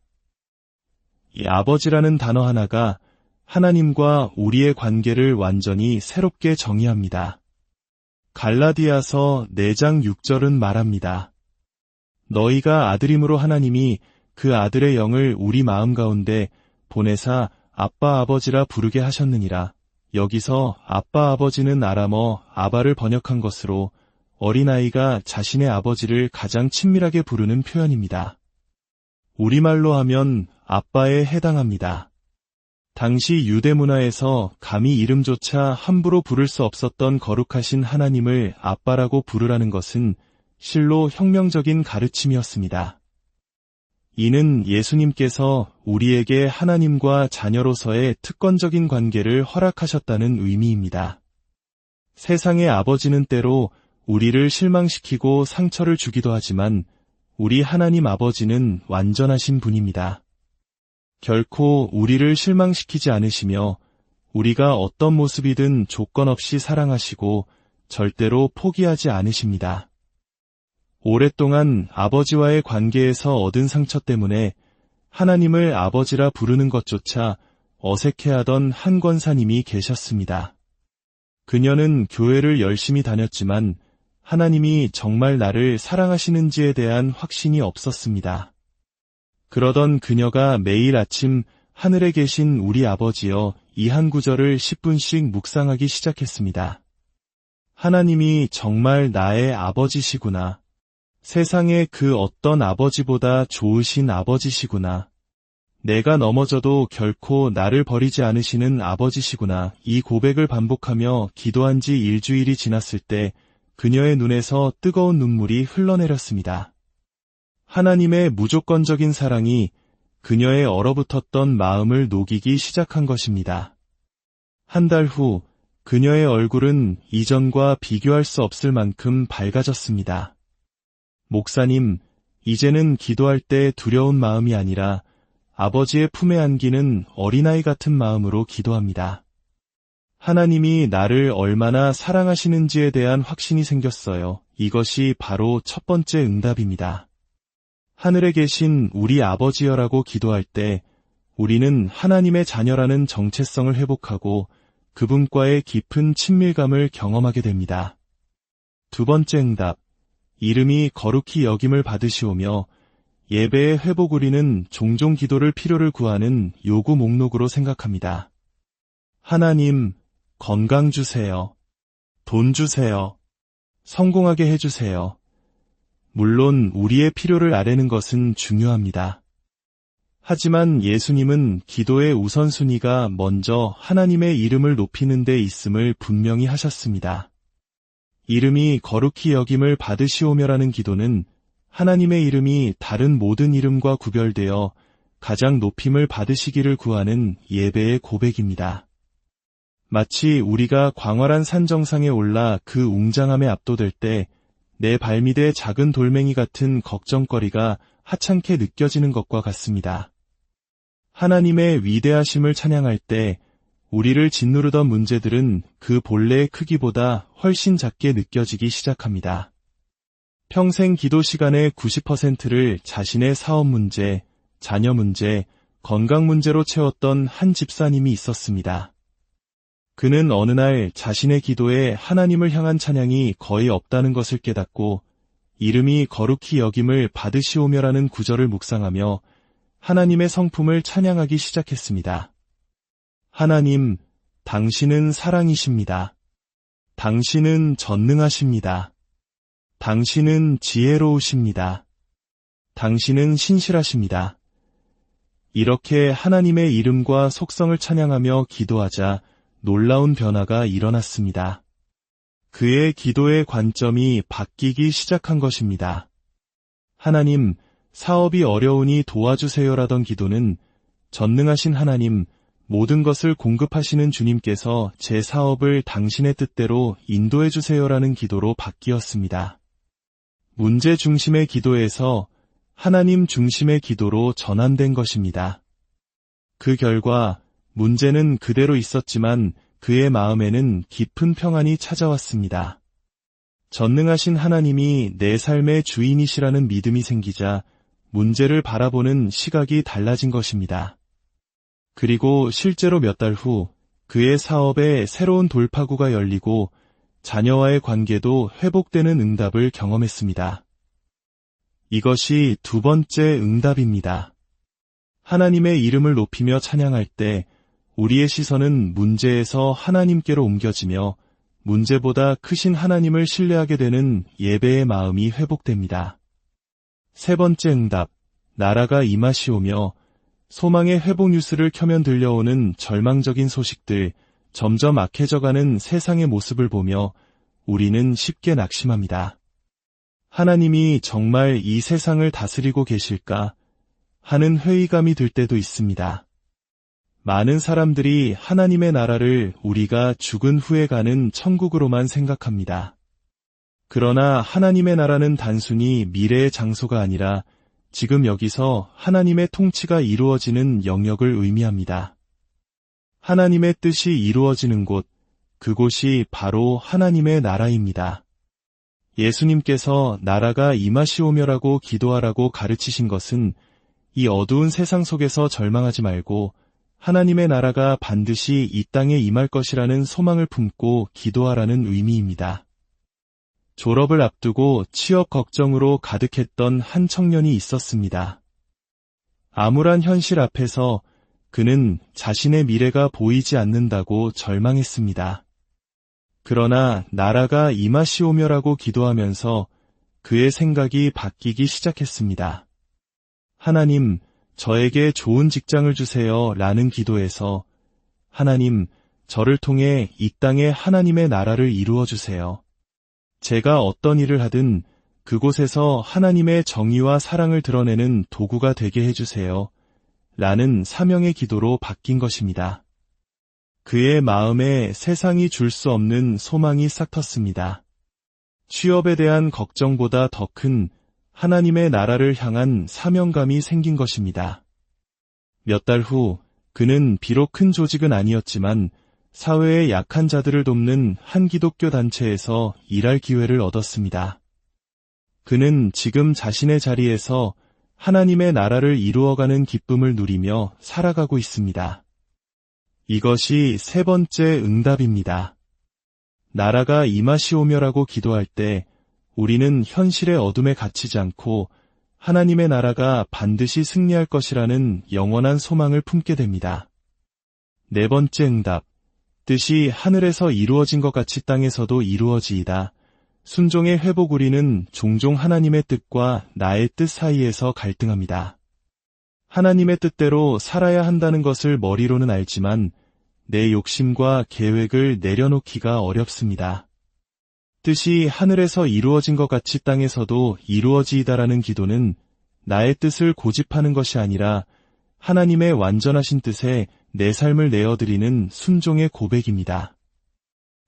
이 아버지라는 단어 하나가 하나님과 우리의 관계를 완전히 새롭게 정의합니다. 갈라디아서 4장 6절은 말합니다. 너희가 아들임으로 하나님이 그 아들의 영을 우리 마음 가운데 보내사 아빠 아버지라 부르게 하셨느니라. 여기서 아빠 아버지는 아람어 아바를 번역한 것으로 어린아이가 자신의 아버지를 가장 친밀하게 부르는 표현입니다. 우리말로 하면 아빠에 해당합니다. 당시 유대 문화에서 감히 이름조차 함부로 부를 수 없었던 거룩하신 하나님을 아빠라고 부르라는 것은 실로 혁명적인 가르침이었습니다. 이는 예수님께서 우리에게 하나님과 자녀로서의 특권적인 관계를 허락하셨다는 의미입니다. 세상의 아버지는 때로 우리를 실망시키고 상처를 주기도 하지만 우리 하나님 아버지는 완전하신 분입니다. 결코 우리를 실망시키지 않으시며 우리가 어떤 모습이든 조건 없이 사랑하시고 절대로 포기하지 않으십니다. 오랫동안 아버지와의 관계에서 얻은 상처 때문에 하나님을 아버지라 부르는 것조차 어색해하던 한 권사님이 계셨습니다. 그녀는 교회를 열심히 다녔지만 하나님이 정말 나를 사랑하시는지에 대한 확신이 없었습니다. 그러던 그녀가 매일 아침 하늘에 계신 우리 아버지여 이 한 구절을 10분씩 묵상하기 시작했습니다. 하나님이 정말 나의 아버지시구나. 세상의 그 어떤 아버지보다 좋으신 아버지시구나. 내가 넘어져도 결코 나를 버리지 않으시는 아버지시구나. 이 고백을 반복하며 기도한 지 일주일이 지났을 때 그녀의 눈에서 뜨거운 눈물이 흘러내렸습니다. 하나님의 무조건적인 사랑이 그녀의 얼어붙었던 마음을 녹이기 시작한 것입니다. 한 달 후 그녀의 얼굴은 이전과 비교할 수 없을 만큼 밝아졌습니다. 목사님, 이제는 기도할 때 두려운 마음이 아니라 아버지의 품에 안기는 어린아이 같은 마음으로 기도합니다. 하나님이 나를 얼마나 사랑하시는지에 대한 확신이 생겼어요. 이것이 바로 첫 번째 응답입니다. 하늘에 계신 우리 아버지여라고 기도할 때 우리는 하나님의 자녀라는 정체성을 회복하고 그분과의 깊은 친밀감을 경험하게 됩니다. 두 번째 응답, 이름이 거룩히 여김을 받으시오며 예배의 회복. 우리는 종종 기도를 필요를 구하는 요구 목록으로 생각합니다. 하나님, 건강 주세요. 돈 주세요. 성공하게 해주세요. 물론 우리의 필요를 아뢰는 것은 중요합니다. 하지만 예수님은 기도의 우선순위가 먼저 하나님의 이름을 높이는 데 있음을 분명히 하셨습니다. 이름이 거룩히 여김을 받으시오며라는 기도는 하나님의 이름이 다른 모든 이름과 구별되어 가장 높임을 받으시기를 구하는 예배의 고백입니다. 마치 우리가 광활한 산 정상에 올라 그 웅장함에 압도될 때 내 발밑에 작은 돌멩이 같은 걱정거리가 하찮게 느껴지는 것과 같습니다. 하나님의 위대하심을 찬양할 때 우리를 짓누르던 문제들은 그 본래의 크기보다 훨씬 작게 느껴지기 시작합니다. 평생 기도 시간의 90%를 자신의 사업 문제, 자녀 문제, 건강 문제로 채웠던 한 집사님이 있었습니다. 그는 어느 날 자신의 기도에 하나님을 향한 찬양이 거의 없다는 것을 깨닫고 이름이 거룩히 여김을 받으시오며라는 구절을 묵상하며 하나님의 성품을 찬양하기 시작했습니다. 하나님, 당신은 사랑이십니다. 당신은 전능하십니다. 당신은 지혜로우십니다. 당신은 신실하십니다. 이렇게 하나님의 이름과 속성을 찬양하며 기도하자 놀라운 변화가 일어났습니다. 그의 기도의 관점이 바뀌기 시작한 것입니다. 하나님, 사업이 어려우니 도와주세요라던 기도는 전능하신 하나님, 모든 것을 공급하시는 주님께서 제 사업을 당신의 뜻대로 인도해 주세요라는 기도로 바뀌었습니다. 문제 중심의 기도에서 하나님 중심의 기도로 전환된 것입니다. 그 결과 문제는 그대로 있었지만 그의 마음에는 깊은 평안이 찾아왔습니다. 전능하신 하나님이 내 삶의 주인이시라는 믿음이 생기자 문제를 바라보는 시각이 달라진 것입니다. 그리고 실제로 몇 달 후 그의 사업에 새로운 돌파구가 열리고 자녀와의 관계도 회복되는 응답을 경험했습니다. 이것이 두 번째 응답입니다. 하나님의 이름을 높이며 찬양할 때 우리의 시선은 문제에서 하나님께로 옮겨지며 문제보다 크신 하나님을 신뢰하게 되는 예배의 마음이 회복됩니다. 세 번째 응답, 나라가 임하시오며 소망의 회복 뉴스를 켜면 들려오는 절망적인 소식들, 점점 악해져가는 세상의 모습을 보며 우리는 쉽게 낙심합니다. 하나님이 정말 이 세상을 다스리고 계실까 하는 회의감이 들 때도 있습니다. 많은 사람들이 하나님의 나라를 우리가 죽은 후에 가는 천국으로만 생각합니다. 그러나 하나님의 나라는 단순히 미래의 장소가 아니라 지금 여기서 하나님의 통치가 이루어지는 영역을 의미합니다. 하나님의 뜻이 이루어지는 곳, 그곳이 바로 하나님의 나라입니다. 예수님께서 나라가 임하시오며라고 기도하라고 가르치신 것은 이 어두운 세상 속에서 절망하지 말고 하나님의 나라가 반드시 이 땅에 임할 것이라는 소망을 품고 기도하라는 의미입니다. 졸업을 앞두고 취업 걱정으로 가득했던 한 청년이 있었습니다. 암울한 현실 앞에서 그는 자신의 미래가 보이지 않는다고 절망했습니다. 그러나 나라가 임하시오며라고 기도하면서 그의 생각이 바뀌기 시작했습니다. 하나님, 저에게 좋은 직장을 주세요 라는 기도에서 하나님, 저를 통해 이 땅에 하나님의 나라를 이루어 주세요. 제가 어떤 일을 하든 그곳에서 하나님의 정의와 사랑을 드러내는 도구가 되게 해주세요 라는 사명의 기도로 바뀐 것입니다. 그의 마음에 세상이 줄 수 없는 소망이 싹 텄습니다. 취업에 대한 걱정보다 더 큰 하나님의 나라를 향한 사명감이 생긴 것입니다. 몇 달 후 그는 비록 큰 조직은 아니었지만 사회의 약한 자들을 돕는 한 기독교 단체에서 일할 기회를 얻었습니다. 그는 지금 자신의 자리에서 하나님의 나라를 이루어가는 기쁨을 누리며 살아가고 있습니다. 이것이 세 번째 응답입니다. 나라가 임하시오며라고 기도할 때 우리는 현실의 어둠에 갇히지 않고 하나님의 나라가 반드시 승리할 것이라는 영원한 소망을 품게 됩니다. 네 번째 응답, 뜻이 하늘에서 이루어진 것 같이 땅에서도 이루어지이다. 순종의 회복. 우리는 종종 하나님의 뜻과 나의 뜻 사이에서 갈등합니다. 하나님의 뜻대로 살아야 한다는 것을 머리로는 알지만 내 욕심과 계획을 내려놓기가 어렵습니다. 뜻이 하늘에서 이루어진 것 같이 땅에서도 이루어지이다라는 기도는 나의 뜻을 고집하는 것이 아니라 하나님의 완전하신 뜻에 내 삶을 내어드리는 순종의 고백입니다.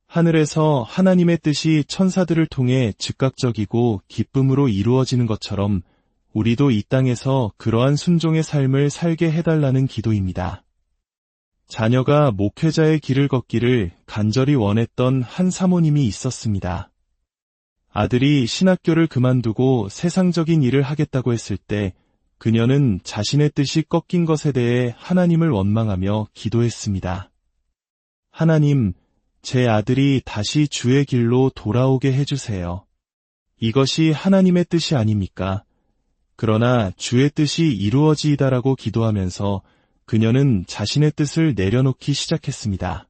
하늘에서 하나님의 뜻이 천사들을 통해 즉각적이고 기쁨으로 이루어지는 것처럼 우리도 이 땅에서 그러한 순종의 삶을 살게 해달라는 기도입니다. 자녀가 목회자의 길을 걷기를 간절히 원했던 한 사모님이 있었습니다. 아들이 신학교를 그만두고 세상적인 일을 하겠다고 했을 때 그녀는 자신의 뜻이 꺾인 것에 대해 하나님을 원망하며 기도했습니다. 하나님, 제 아들이 다시 주의 길로 돌아오게 해주세요. 이것이 하나님의 뜻이 아닙니까? 그러나 주의 뜻이 이루어지이다라고 기도하면서 그녀는 자신의 뜻을 내려놓기 시작했습니다.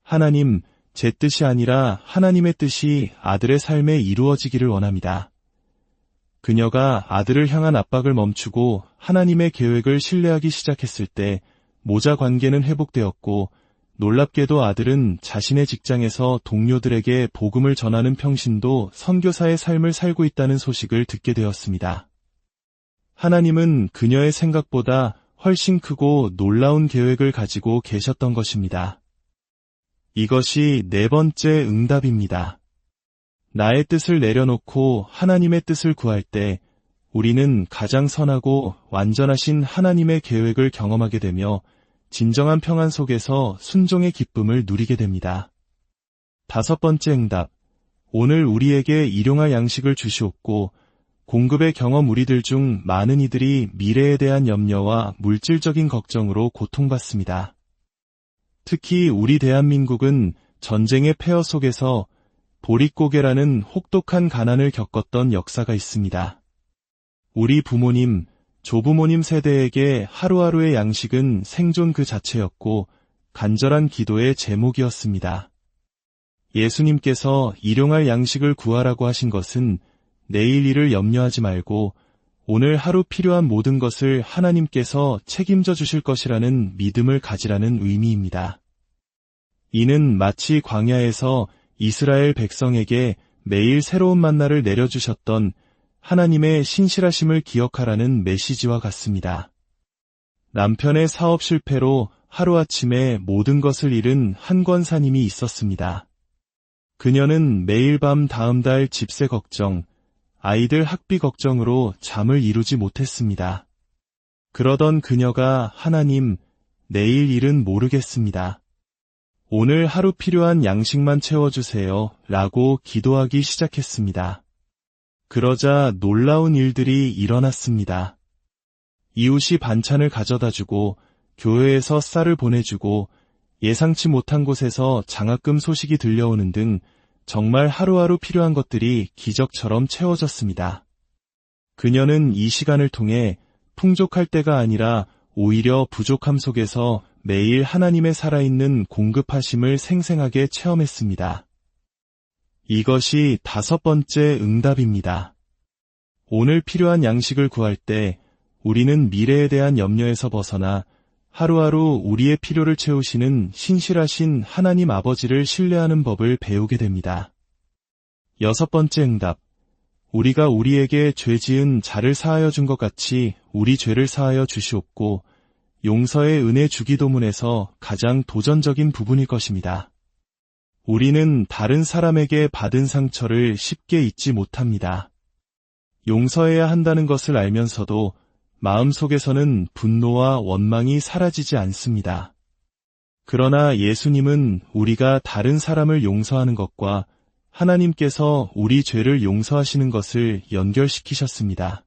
하나님, 제 뜻이 아니라 하나님의 뜻이 아들의 삶에 이루어지기를 원합니다. 그녀가 아들을 향한 압박을 멈추고 하나님의 계획을 신뢰하기 시작했을 때 모자 관계는 회복되었고 놀랍게도 아들은 자신의 직장에서 동료들에게 복음을 전하는 평신도 선교사의 삶을 살고 있다는 소식을 듣게 되었습니다. 하나님은 그녀의 생각보다 훨씬 크고 놀라운 계획을 가지고 계셨던 것입니다. 이것이 네 번째 응답입니다. 나의 뜻을 내려놓고 하나님의 뜻을 구할 때 우리는 가장 선하고 완전하신 하나님의 계획을 경험하게 되며 진정한 평안 속에서 순종의 기쁨을 누리게 됩니다. 다섯 번째 응답. 오늘 우리에게 일용할 양식을 주시옵고 공급의 경험 우리들 중 많은 이들이 미래에 대한 염려와 물질적인 걱정으로 고통받습니다. 특히 우리 대한민국은 전쟁의 폐허 속에서 보릿고개라는 혹독한 가난을 겪었던 역사가 있습니다. 우리 부모님, 조부모님 세대에게 하루하루의 양식은 생존 그 자체였고 간절한 기도의 제목이었습니다. 예수님께서 일용할 양식을 구하라고 하신 것은 내일 일을 염려하지 말고 오늘 하루 필요한 모든 것을 하나님께서 책임져 주실 것이라는 믿음을 가지라는 의미입니다. 이는 마치 광야에서 이스라엘 백성에게 매일 새로운 만나를 내려주셨던 하나님의 신실하심을 기억하라는 메시지와 같습니다. 남편의 사업 실패로 하루아침에 모든 것을 잃은 한 권사님이 있었습니다. 그녀는 매일 밤 다음 달 집세 걱정, 아이들 학비 걱정으로 잠을 이루지 못했습니다. 그러던 그녀가 하나님, 내일 일은 모르겠습니다. 오늘 하루 필요한 양식만 채워주세요 라고 기도하기 시작했습니다. 그러자 놀라운 일들이 일어났습니다. 이웃이 반찬을 가져다주고 교회에서 쌀을 보내주고 예상치 못한 곳에서 장학금 소식이 들려오는 등 정말 하루하루 필요한 것들이 기적처럼 채워졌습니다. 그녀는 이 시간을 통해 풍족할 때가 아니라 오히려 부족함 속에서 매일 하나님의 살아있는 공급하심을 생생하게 체험했습니다. 이것이 다섯 번째 응답입니다. 오늘 필요한 양식을 구할 때 우리는 미래에 대한 염려에서 벗어나 하루하루 우리의 필요를 채우시는 신실하신 하나님 아버지를 신뢰하는 법을 배우게 됩니다. 여섯 번째 응답. 우리가 우리에게 죄 지은 자를 사하여 준 것 같이 우리 죄를 사하여 주시옵고 용서의 은혜 주기도문에서 가장 도전적인 부분일 것입니다. 우리는 다른 사람에게 받은 상처를 쉽게 잊지 못합니다. 용서해야 한다는 것을 알면서도 마음속에서는 분노와 원망이 사라지지 않습니다. 그러나 예수님은 우리가 다른 사람을 용서하는 것과 하나님께서 우리 죄를 용서하시는 것을 연결시키셨습니다.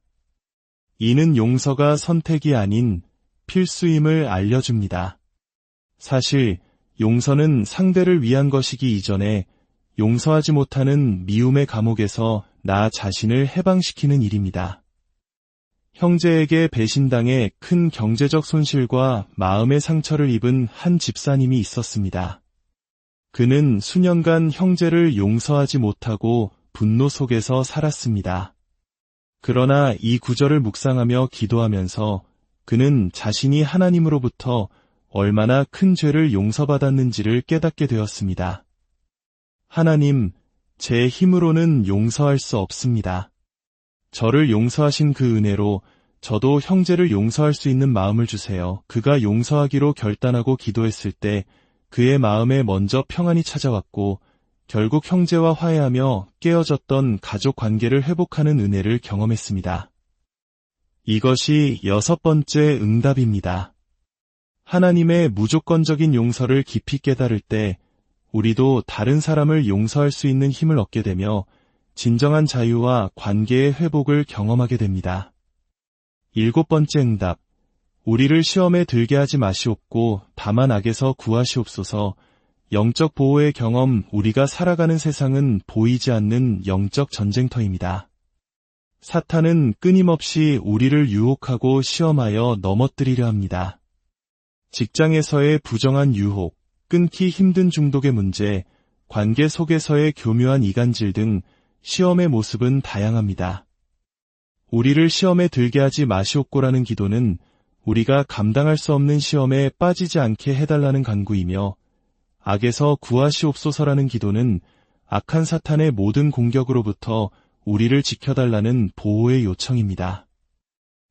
이는 용서가 선택이 아닌 필수임을 알려줍니다. 사실 용서는 상대를 위한 것이기 이전에 용서하지 못하는 미움의 감옥에서 나 자신을 해방시키는 일입니다. 형제에게 배신당해 큰 경제적 손실과 마음의 상처를 입은 한 집사님이 있었습니다. 그는 수년간 형제를 용서하지 못하고 분노 속에서 살았습니다. 그러나 이 구절을 묵상하며 기도하면서 그는 자신이 하나님으로부터 얼마나 큰 죄를 용서받았는지를 깨닫게 되었습니다. 하나님, 제 힘으로는 용서할 수 없습니다. 저를 용서하신 그 은혜로 저도 형제를 용서할 수 있는 마음을 주세요. 그가 용서하기로 결단하고 기도했을 때 그의 마음에 먼저 평안이 찾아왔고 결국 형제와 화해하며 깨어졌던 가족 관계를 회복하는 은혜를 경험했습니다. 이것이 6번째 응답입니다. 하나님의 무조건적인 용서를 깊이 깨달을 때 우리도 다른 사람을 용서할 수 있는 힘을 얻게 되며 진정한 자유와 관계의 회복을 경험하게 됩니다. 7번째 응답. 우리를 시험에 들게 하지 마시옵고 다만 악에서 구하시옵소서. 영적 보호의 경험. 우리가 살아가는 세상은 보이지 않는 영적 전쟁터입니다. 사탄은 끊임없이 우리를 유혹하고 시험하여 넘어뜨리려 합니다. 직장에서의 부정한 유혹, 끊기 힘든 중독의 문제, 관계 속에서의 교묘한 이간질 등 시험의 모습은 다양합니다. 우리를 시험에 들게 하지 마시옵고라는 기도는 우리가 감당할 수 없는 시험에 빠지지 않게 해달라는 간구이며, 악에서 구하시옵소서라는 기도는 악한 사탄의 모든 공격으로부터 우리를 지켜달라는 보호의 요청입니다.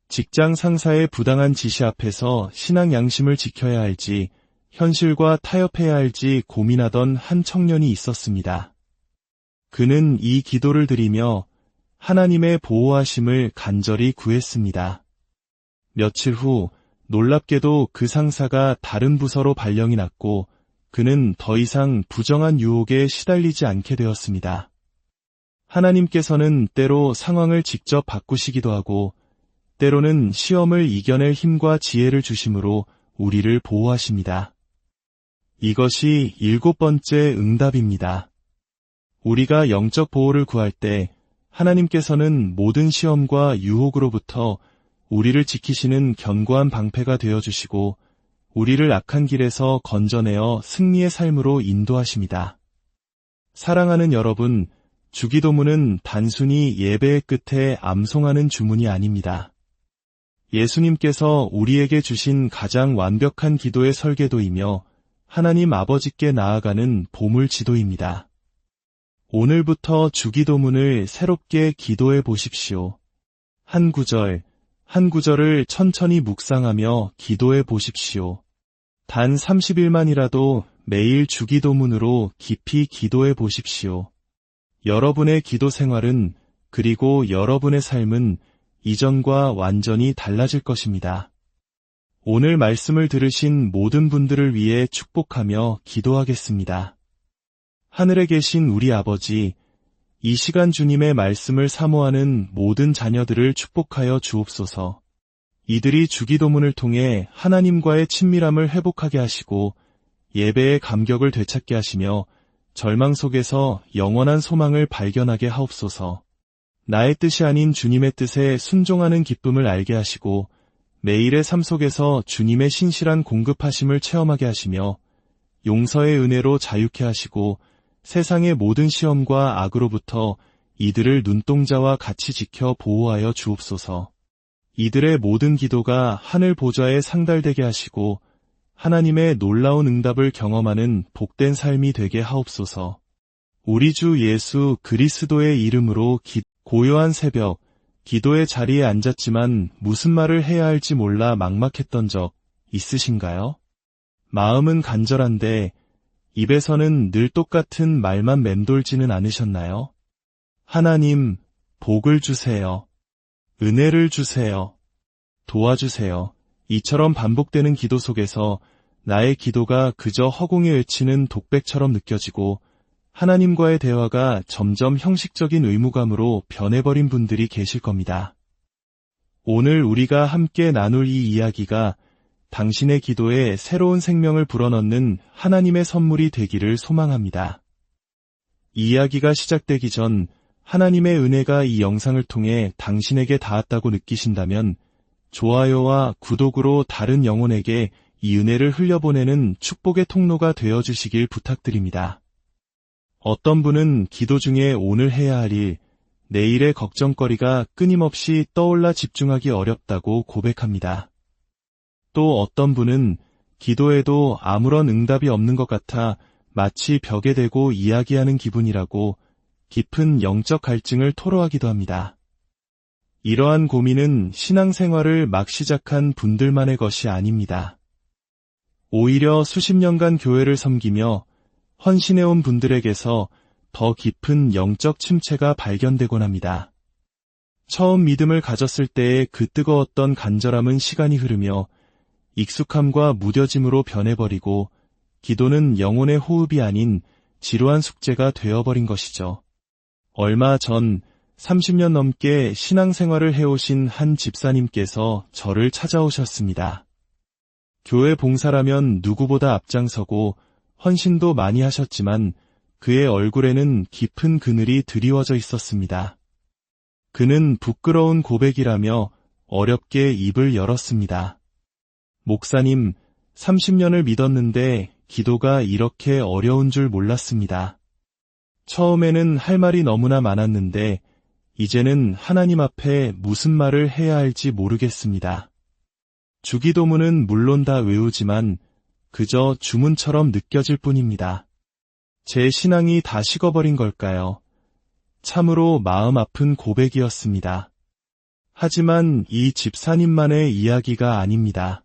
직장 상사의 부당한 지시 앞에서 신앙 양심을 지켜야 할지 현실과 타협해야 할지 고민하던 한 청년이 있었습니다. 그는 이 기도를 드리며 하나님의 보호하심을 간절히 구했습니다. 며칠 후 놀랍게도 그 상사가 다른 부서로 발령이 났고 그는 더 이상 부정한 유혹에 시달리지 않게 되었습니다. 하나님께서는 때로 상황을 직접 바꾸시기도 하고 때로는 시험을 이겨낼 힘과 지혜를 주심으로 우리를 보호하십니다. 이것이 7번째 응답입니다. 우리가 영적 보호를 구할 때 하나님께서는 모든 시험과 유혹으로부터 우리를 지키시는 견고한 방패가 되어주시고 우리를 악한 길에서 건져내어 승리의 삶으로 인도하십니다. 사랑하는 여러분, 주기도문은 단순히 예배의 끝에 암송하는 주문이 아닙니다. 예수님께서 우리에게 주신 가장 완벽한 기도의 설계도이며 하나님 아버지께 나아가는 보물 지도입니다. 오늘부터 주기도문을 새롭게 기도해 보십시오. 한 구절, 한 구절을 천천히 묵상하며 기도해 보십시오. 단 30일만이라도 매일 주기도문으로 깊이 기도해 보십시오. 여러분의 기도 생활은 그리고 여러분의 삶은 이전과 완전히 달라질 것입니다. 오늘 말씀을 들으신 모든 분들을 위해 축복하며 기도하겠습니다. 하늘에 계신 우리 아버지, 이 시간 주님의 말씀을 사모하는 모든 자녀들을 축복하여 주옵소서. 이들이 주기도문을 통해 하나님과의 친밀함을 회복하게 하시고 예배의 감격을 되찾게 하시며 절망 속에서 영원한 소망을 발견하게 하옵소서. 나의 뜻이 아닌 주님의 뜻에 순종하는 기쁨을 알게 하시고 매일의 삶 속에서 주님의 신실한 공급하심을 체험하게 하시며 용서의 은혜로 자유케 하시고 세상의 모든 시험과 악으로부터 이들을 눈동자와 같이 지켜 보호하여 주옵소서. 이들의 모든 기도가 하늘 보좌에 상달되게 하시고 하나님의 놀라운 응답을 경험하는 복된 삶이 되게 하옵소서. 우리 주 예수 그리스도의 이름으로 고요한 새벽, 기도의 자리에 앉았지만 무슨 말을 해야 할지 몰라 막막했던 적 있으신가요? 마음은 간절한데 입에서는 늘 똑같은 말만 맴돌지는 않으셨나요? 하나님, 복을 주세요. 은혜를 주세요. 도와주세요. 이처럼 반복되는 기도 속에서 나의 기도가 그저 허공에 외치는 독백처럼 느껴지고 하나님과의 대화가 점점 형식적인 의무감으로 변해버린 분들이 계실 겁니다. 오늘 우리가 함께 나눌 이 이야기가 당신의 기도에 새로운 생명을 불어넣는 하나님의 선물이 되기를 소망합니다. 이 이야기가 시작되기 전 하나님의 은혜가 이 영상을 통해 당신에게 닿았다고 느끼신다면 좋아요와 구독으로 다른 영혼에게 이 은혜를 흘려보내는 축복의 통로가 되어주시길 부탁드립니다. 어떤 분은 기도 중에 오늘 해야 할 일, 내일의 걱정거리가 끊임없이 떠올라 집중하기 어렵다고 고백합니다. 또 어떤 분은 기도해도 아무런 응답이 없는 것 같아 마치 벽에 대고 이야기하는 기분이라고 깊은 영적 갈증을 토로하기도 합니다. 이러한 고민은 신앙생활을 막 시작한 분들만의 것이 아닙니다. 오히려 수십 년간 교회를 섬기며 헌신해온 분들에게서 더 깊은 영적 침체가 발견되곤 합니다. 처음 믿음을 가졌을 때의 그 뜨거웠던 간절함은 시간이 흐르며 익숙함과 무뎌짐으로 변해버리고 기도는 영혼의 호흡이 아닌 지루한 숙제가 되어버린 것이죠. 얼마 전 30년 넘게 신앙생활을 해오신 한 집사님께서 저를 찾아오셨습니다. 교회 봉사라면 누구보다 앞장서고 헌신도 많이 하셨지만 그의 얼굴에는 깊은 그늘이 드리워져 있었습니다. 그는 부끄러운 고백이라며 어렵게 입을 열었습니다. 목사님, 30년을 믿었는데 기도가 이렇게 어려운 줄 몰랐습니다. 처음에는 할 말이 너무나 많았는데 이제는 하나님 앞에 무슨 말을 해야 할지 모르겠습니다. 주기도문은 물론 다 외우지만 그저 주문처럼 느껴질 뿐입니다. 제 신앙이 다 식어버린 걸까요? 참으로 마음 아픈 고백이었습니다. 하지만 이 집사님만의 이야기가 아닙니다.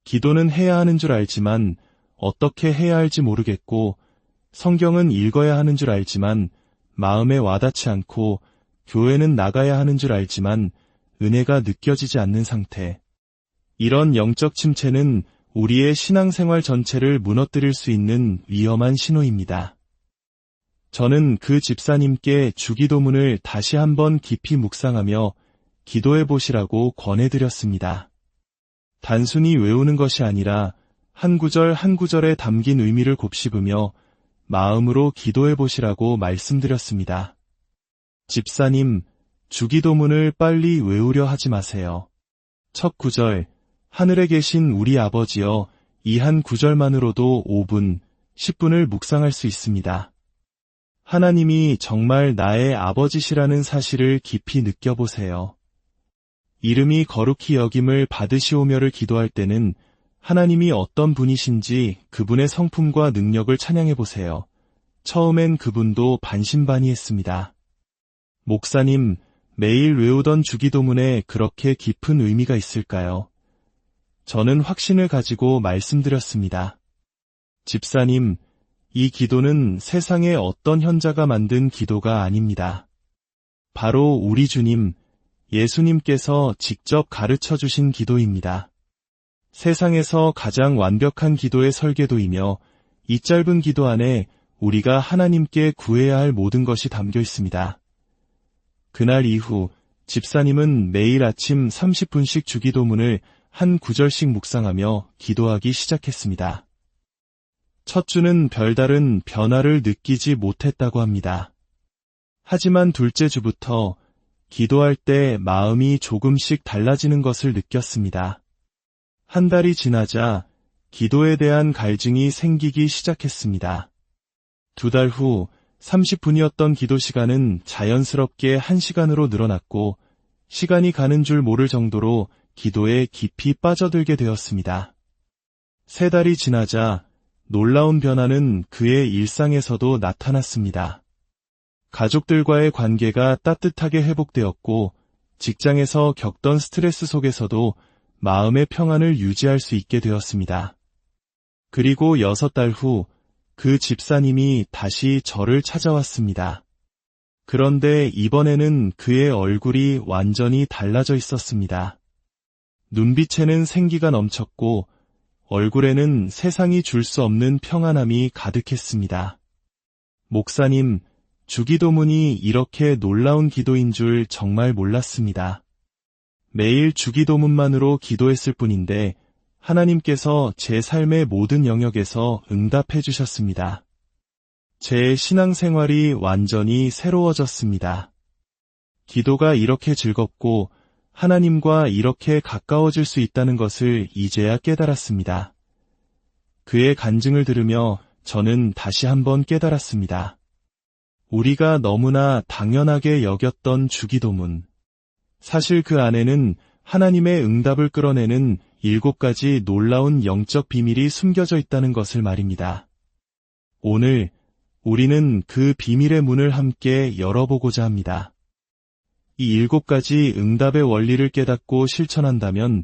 기도는 해야 하는 줄 알지만 어떻게 해야 할지 모르겠고 성경은 읽어야 하는 줄 알지만 마음에 와닿지 않고 교회는 나가야 하는 줄 알지만 은혜가 느껴지지 않는 상태. 이런 영적 침체는 우리의 신앙생활 전체를 무너뜨릴 수 있는 위험한 신호입니다. 저는 그 집사님께 주기도문을 다시 한번 깊이 묵상하며 기도해 보시라고 권해드렸습니다. 단순히 외우는 것이 아니라 한 구절 한 구절에 담긴 의미를 곱씹으며 마음으로 기도해 보시라고 말씀드렸습니다. 집사님, 주기도문을 빨리 외우려 하지 마세요. 첫 구절, 하늘에 계신 우리 아버지여, 이 한 구절만으로도 5분, 10분을 묵상할 수 있습니다. 하나님이 정말 나의 아버지시라는 사실을 깊이 느껴보세요. 이름이 거룩히 여김을 받으시오며를 기도할 때는 하나님이 어떤 분이신지 그분의 성품과 능력을 찬양해보세요. 처음엔 그분도 반신반의했습니다. 목사님, 매일 외우던 주기도문에 그렇게 깊은 의미가 있을까요? 저는 확신을 가지고 말씀드렸습니다. 집사님, 이 기도는 세상의 어떤 현자가 만든 기도가 아닙니다. 바로 우리 주님, 예수님께서 직접 가르쳐 주신 기도입니다. 세상에서 가장 완벽한 기도의 설계도이며 이 짧은 기도 안에 우리가 하나님께 구해야 할 모든 것이 담겨 있습니다. 그날 이후 집사님은 매일 아침 30분씩 주기도문을 한 구절씩 묵상하며 기도하기 시작했습니다. 첫 주는 별다른 변화를 느끼지 못했다고 합니다. 하지만 둘째 주부터 기도할 때 마음이 조금씩 달라지는 것을 느꼈습니다. 한 달이 지나자 기도에 대한 갈증이 생기기 시작했습니다. 2달 후 30분이었던 기도 시간은 자연스럽게 1시간으로 늘어났고 시간이 가는 줄 모를 정도로 기도에 깊이 빠져들게 되었습니다. 3달이 지나자 놀라운 변화는 그의 일상에서도 나타났습니다. 가족들과의 관계가 따뜻하게 회복되었고 직장에서 겪던 스트레스 속에서도 마음의 평안을 유지할 수 있게 되었습니다. 그리고 6달 후 그 집사님이 다시 저를 찾아왔습니다. 그런데 이번에는 그의 얼굴이 완전히 달라져 있었습니다. 눈빛에는 생기가 넘쳤고 얼굴에는 세상이 줄 수 없는 평안함이 가득했습니다. 목사님, 주기도문이 이렇게 놀라운 기도인 줄 정말 몰랐습니다. 매일 주기도문만으로 기도했을 뿐인데 하나님께서 제 삶의 모든 영역에서 응답해 주셨습니다. 제 신앙생활이 완전히 새로워졌습니다. 기도가 이렇게 즐겁고 하나님과 이렇게 가까워질 수 있다는 것을 이제야 깨달았습니다. 그의 간증을 들으며 저는 다시 한번 깨달았습니다. 우리가 너무나 당연하게 여겼던 주기도문. 사실 그 안에는 하나님의 응답을 끌어내는 7가지 놀라운 영적 비밀이 숨겨져 있다는 것을 말입니다. 오늘 우리는 그 비밀의 문을 함께 열어보고자 합니다. 이 7가지 응답의 원리를 깨닫고 실천한다면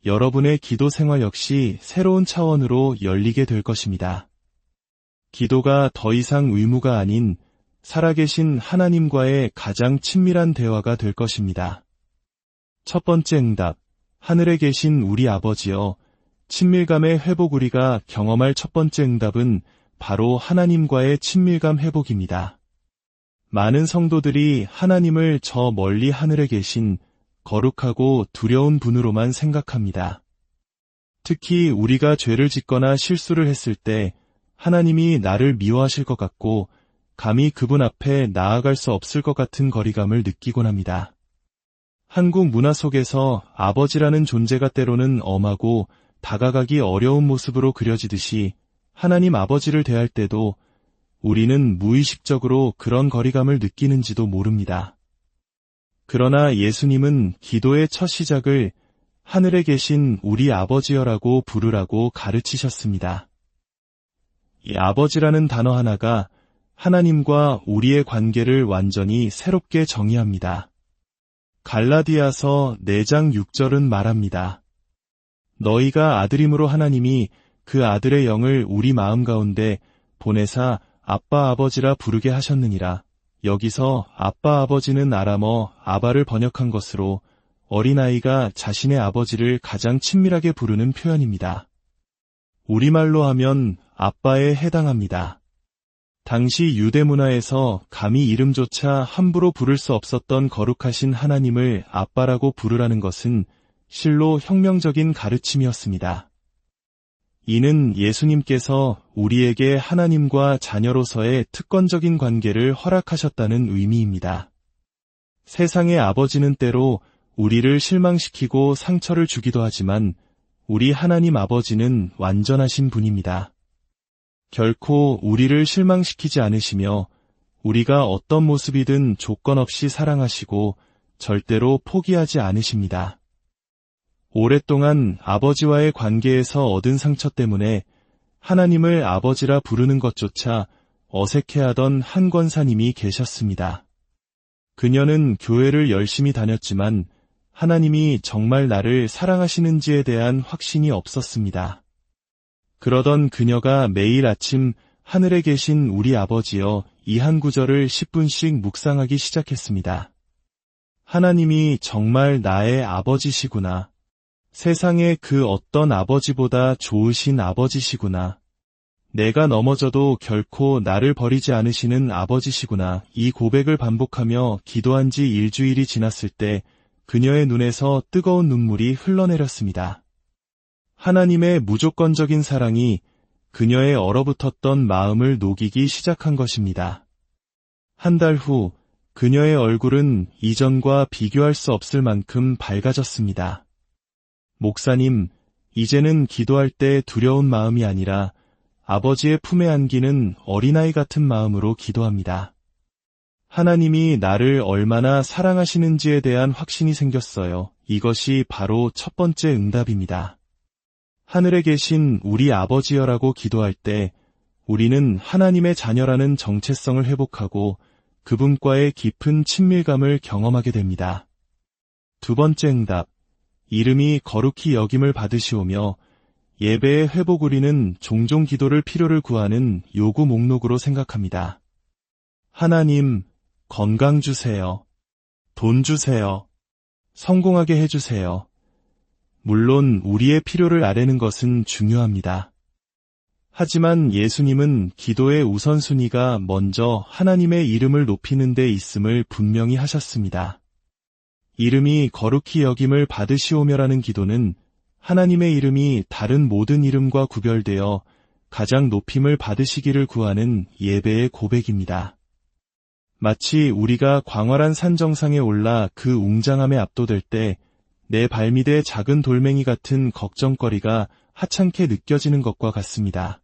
여러분의 기도 생활 역시 새로운 차원으로 열리게 될 것입니다. 기도가 더 이상 의무가 아닌 살아계신 하나님과의 가장 친밀한 대화가 될 것입니다. 첫 번째 응답, 하늘에 계신 우리 아버지여, 친밀감의 회복. 우리가 경험할 첫 번째 응답은 바로 하나님과의 친밀감 회복입니다. 많은 성도들이 하나님을 저 멀리 하늘에 계신 거룩하고 두려운 분으로만 생각합니다. 특히 우리가 죄를 짓거나 실수를 했을 때 하나님이 나를 미워하실 것 같고 감히 그분 앞에 나아갈 수 없을 것 같은 거리감을 느끼곤 합니다. 한국 문화 속에서 아버지라는 존재가 때로는 엄하고 다가가기 어려운 모습으로 그려지듯이 하나님 아버지를 대할 때도 우리는 무의식적으로 그런 거리감을 느끼는지도 모릅니다. 그러나 예수님은 기도의 첫 시작을 하늘에 계신 우리 아버지여라고 부르라고 가르치셨습니다. 이 아버지라는 단어 하나가 하나님과 우리의 관계를 완전히 새롭게 정의합니다. 갈라디아서 4장 6절은 말합니다. 너희가 아들임으로 하나님이 그 아들의 영을 우리 마음 가운데 보내사 아빠 아버지라 부르게 하셨느니라. 여기서 아빠 아버지는 아람어 아바를 번역한 것으로 어린아이가 자신의 아버지를 가장 친밀하게 부르는 표현입니다. 우리말로 하면 아빠에 해당합니다. 당시 유대 문화에서 감히 이름조차 함부로 부를 수 없었던 거룩하신 하나님을 아빠라고 부르라는 것은 실로 혁명적인 가르침이었습니다. 이는 예수님께서 우리에게 하나님과 자녀로서의 특권적인 관계를 허락하셨다는 의미입니다. 세상의 아버지는 때로 우리를 실망시키고 상처를 주기도 하지만 우리 하나님 아버지는 완전하신 분입니다. 결코 우리를 실망시키지 않으시며 우리가 어떤 모습이든 조건 없이 사랑하시고 절대로 포기하지 않으십니다. 오랫동안 아버지와의 관계에서 얻은 상처 때문에 하나님을 아버지라 부르는 것조차 어색해하던 한 권사님이 계셨습니다. 그녀는 교회를 열심히 다녔지만 하나님이 정말 나를 사랑하시는지에 대한 확신이 없었습니다. 그러던 그녀가 매일 아침 하늘에 계신 우리 아버지여 이 한 구절을 10분씩 묵상하기 시작했습니다. 하나님이 정말 나의 아버지시구나. 세상의 그 어떤 아버지보다 좋으신 아버지시구나. 내가 넘어져도 결코 나를 버리지 않으시는 아버지시구나. 이 고백을 반복하며 기도한 지 일주일이 지났을 때 그녀의 눈에서 뜨거운 눈물이 흘러내렸습니다. 하나님의 무조건적인 사랑이 그녀의 얼어붙었던 마음을 녹이기 시작한 것입니다. 한 달 후 그녀의 얼굴은 이전과 비교할 수 없을 만큼 밝아졌습니다. 목사님, 이제는 기도할 때 두려운 마음이 아니라 아버지의 품에 안기는 어린아이 같은 마음으로 기도합니다. 하나님이 나를 얼마나 사랑하시는지에 대한 확신이 생겼어요. 이것이 바로 첫 번째 응답입니다. 하늘에 계신 우리 아버지여라고 기도할 때 우리는 하나님의 자녀라는 정체성을 회복하고 그분과의 깊은 친밀감을 경험하게 됩니다. 두 번째 응답, 이름이 거룩히 여김을 받으시오며 예배의 회복. 우리는 종종 기도를 필요를 구하는 요구 목록으로 생각합니다. 하나님, 건강 주세요. 돈 주세요. 성공하게 해주세요. 물론 우리의 필요를 아뢰는 것은 중요합니다. 하지만 예수님은 기도의 우선순위가 먼저 하나님의 이름을 높이는 데 있음을 분명히 하셨습니다. 이름이 거룩히 여김을 받으시오며라는 기도는 하나님의 이름이 다른 모든 이름과 구별되어 가장 높임을 받으시기를 구하는 예배의 고백입니다. 마치 우리가 광활한 산 정상에 올라 그 웅장함에 압도될 때 내 발밑에 작은 돌멩이 같은 걱정거리가 하찮게 느껴지는 것과 같습니다.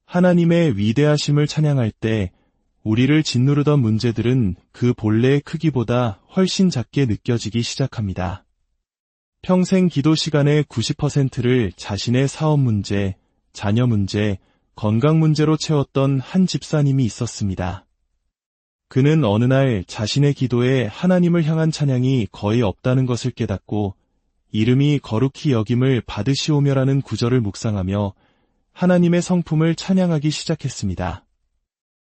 하나님의 위대하심을 찬양할 때 우리를 짓누르던 문제들은 그 본래의 크기보다 훨씬 작게 느껴지기 시작합니다. 평생 기도 시간의 90%를 자신의 사업 문제, 자녀 문제, 건강 문제로 채웠던 한 집사님이 있었습니다. 그는 어느 날 자신의 기도에 하나님을 향한 찬양이 거의 없다는 것을 깨닫고 이름이 거룩히 여김을 받으시오며라는 구절을 묵상하며 하나님의 성품을 찬양하기 시작했습니다.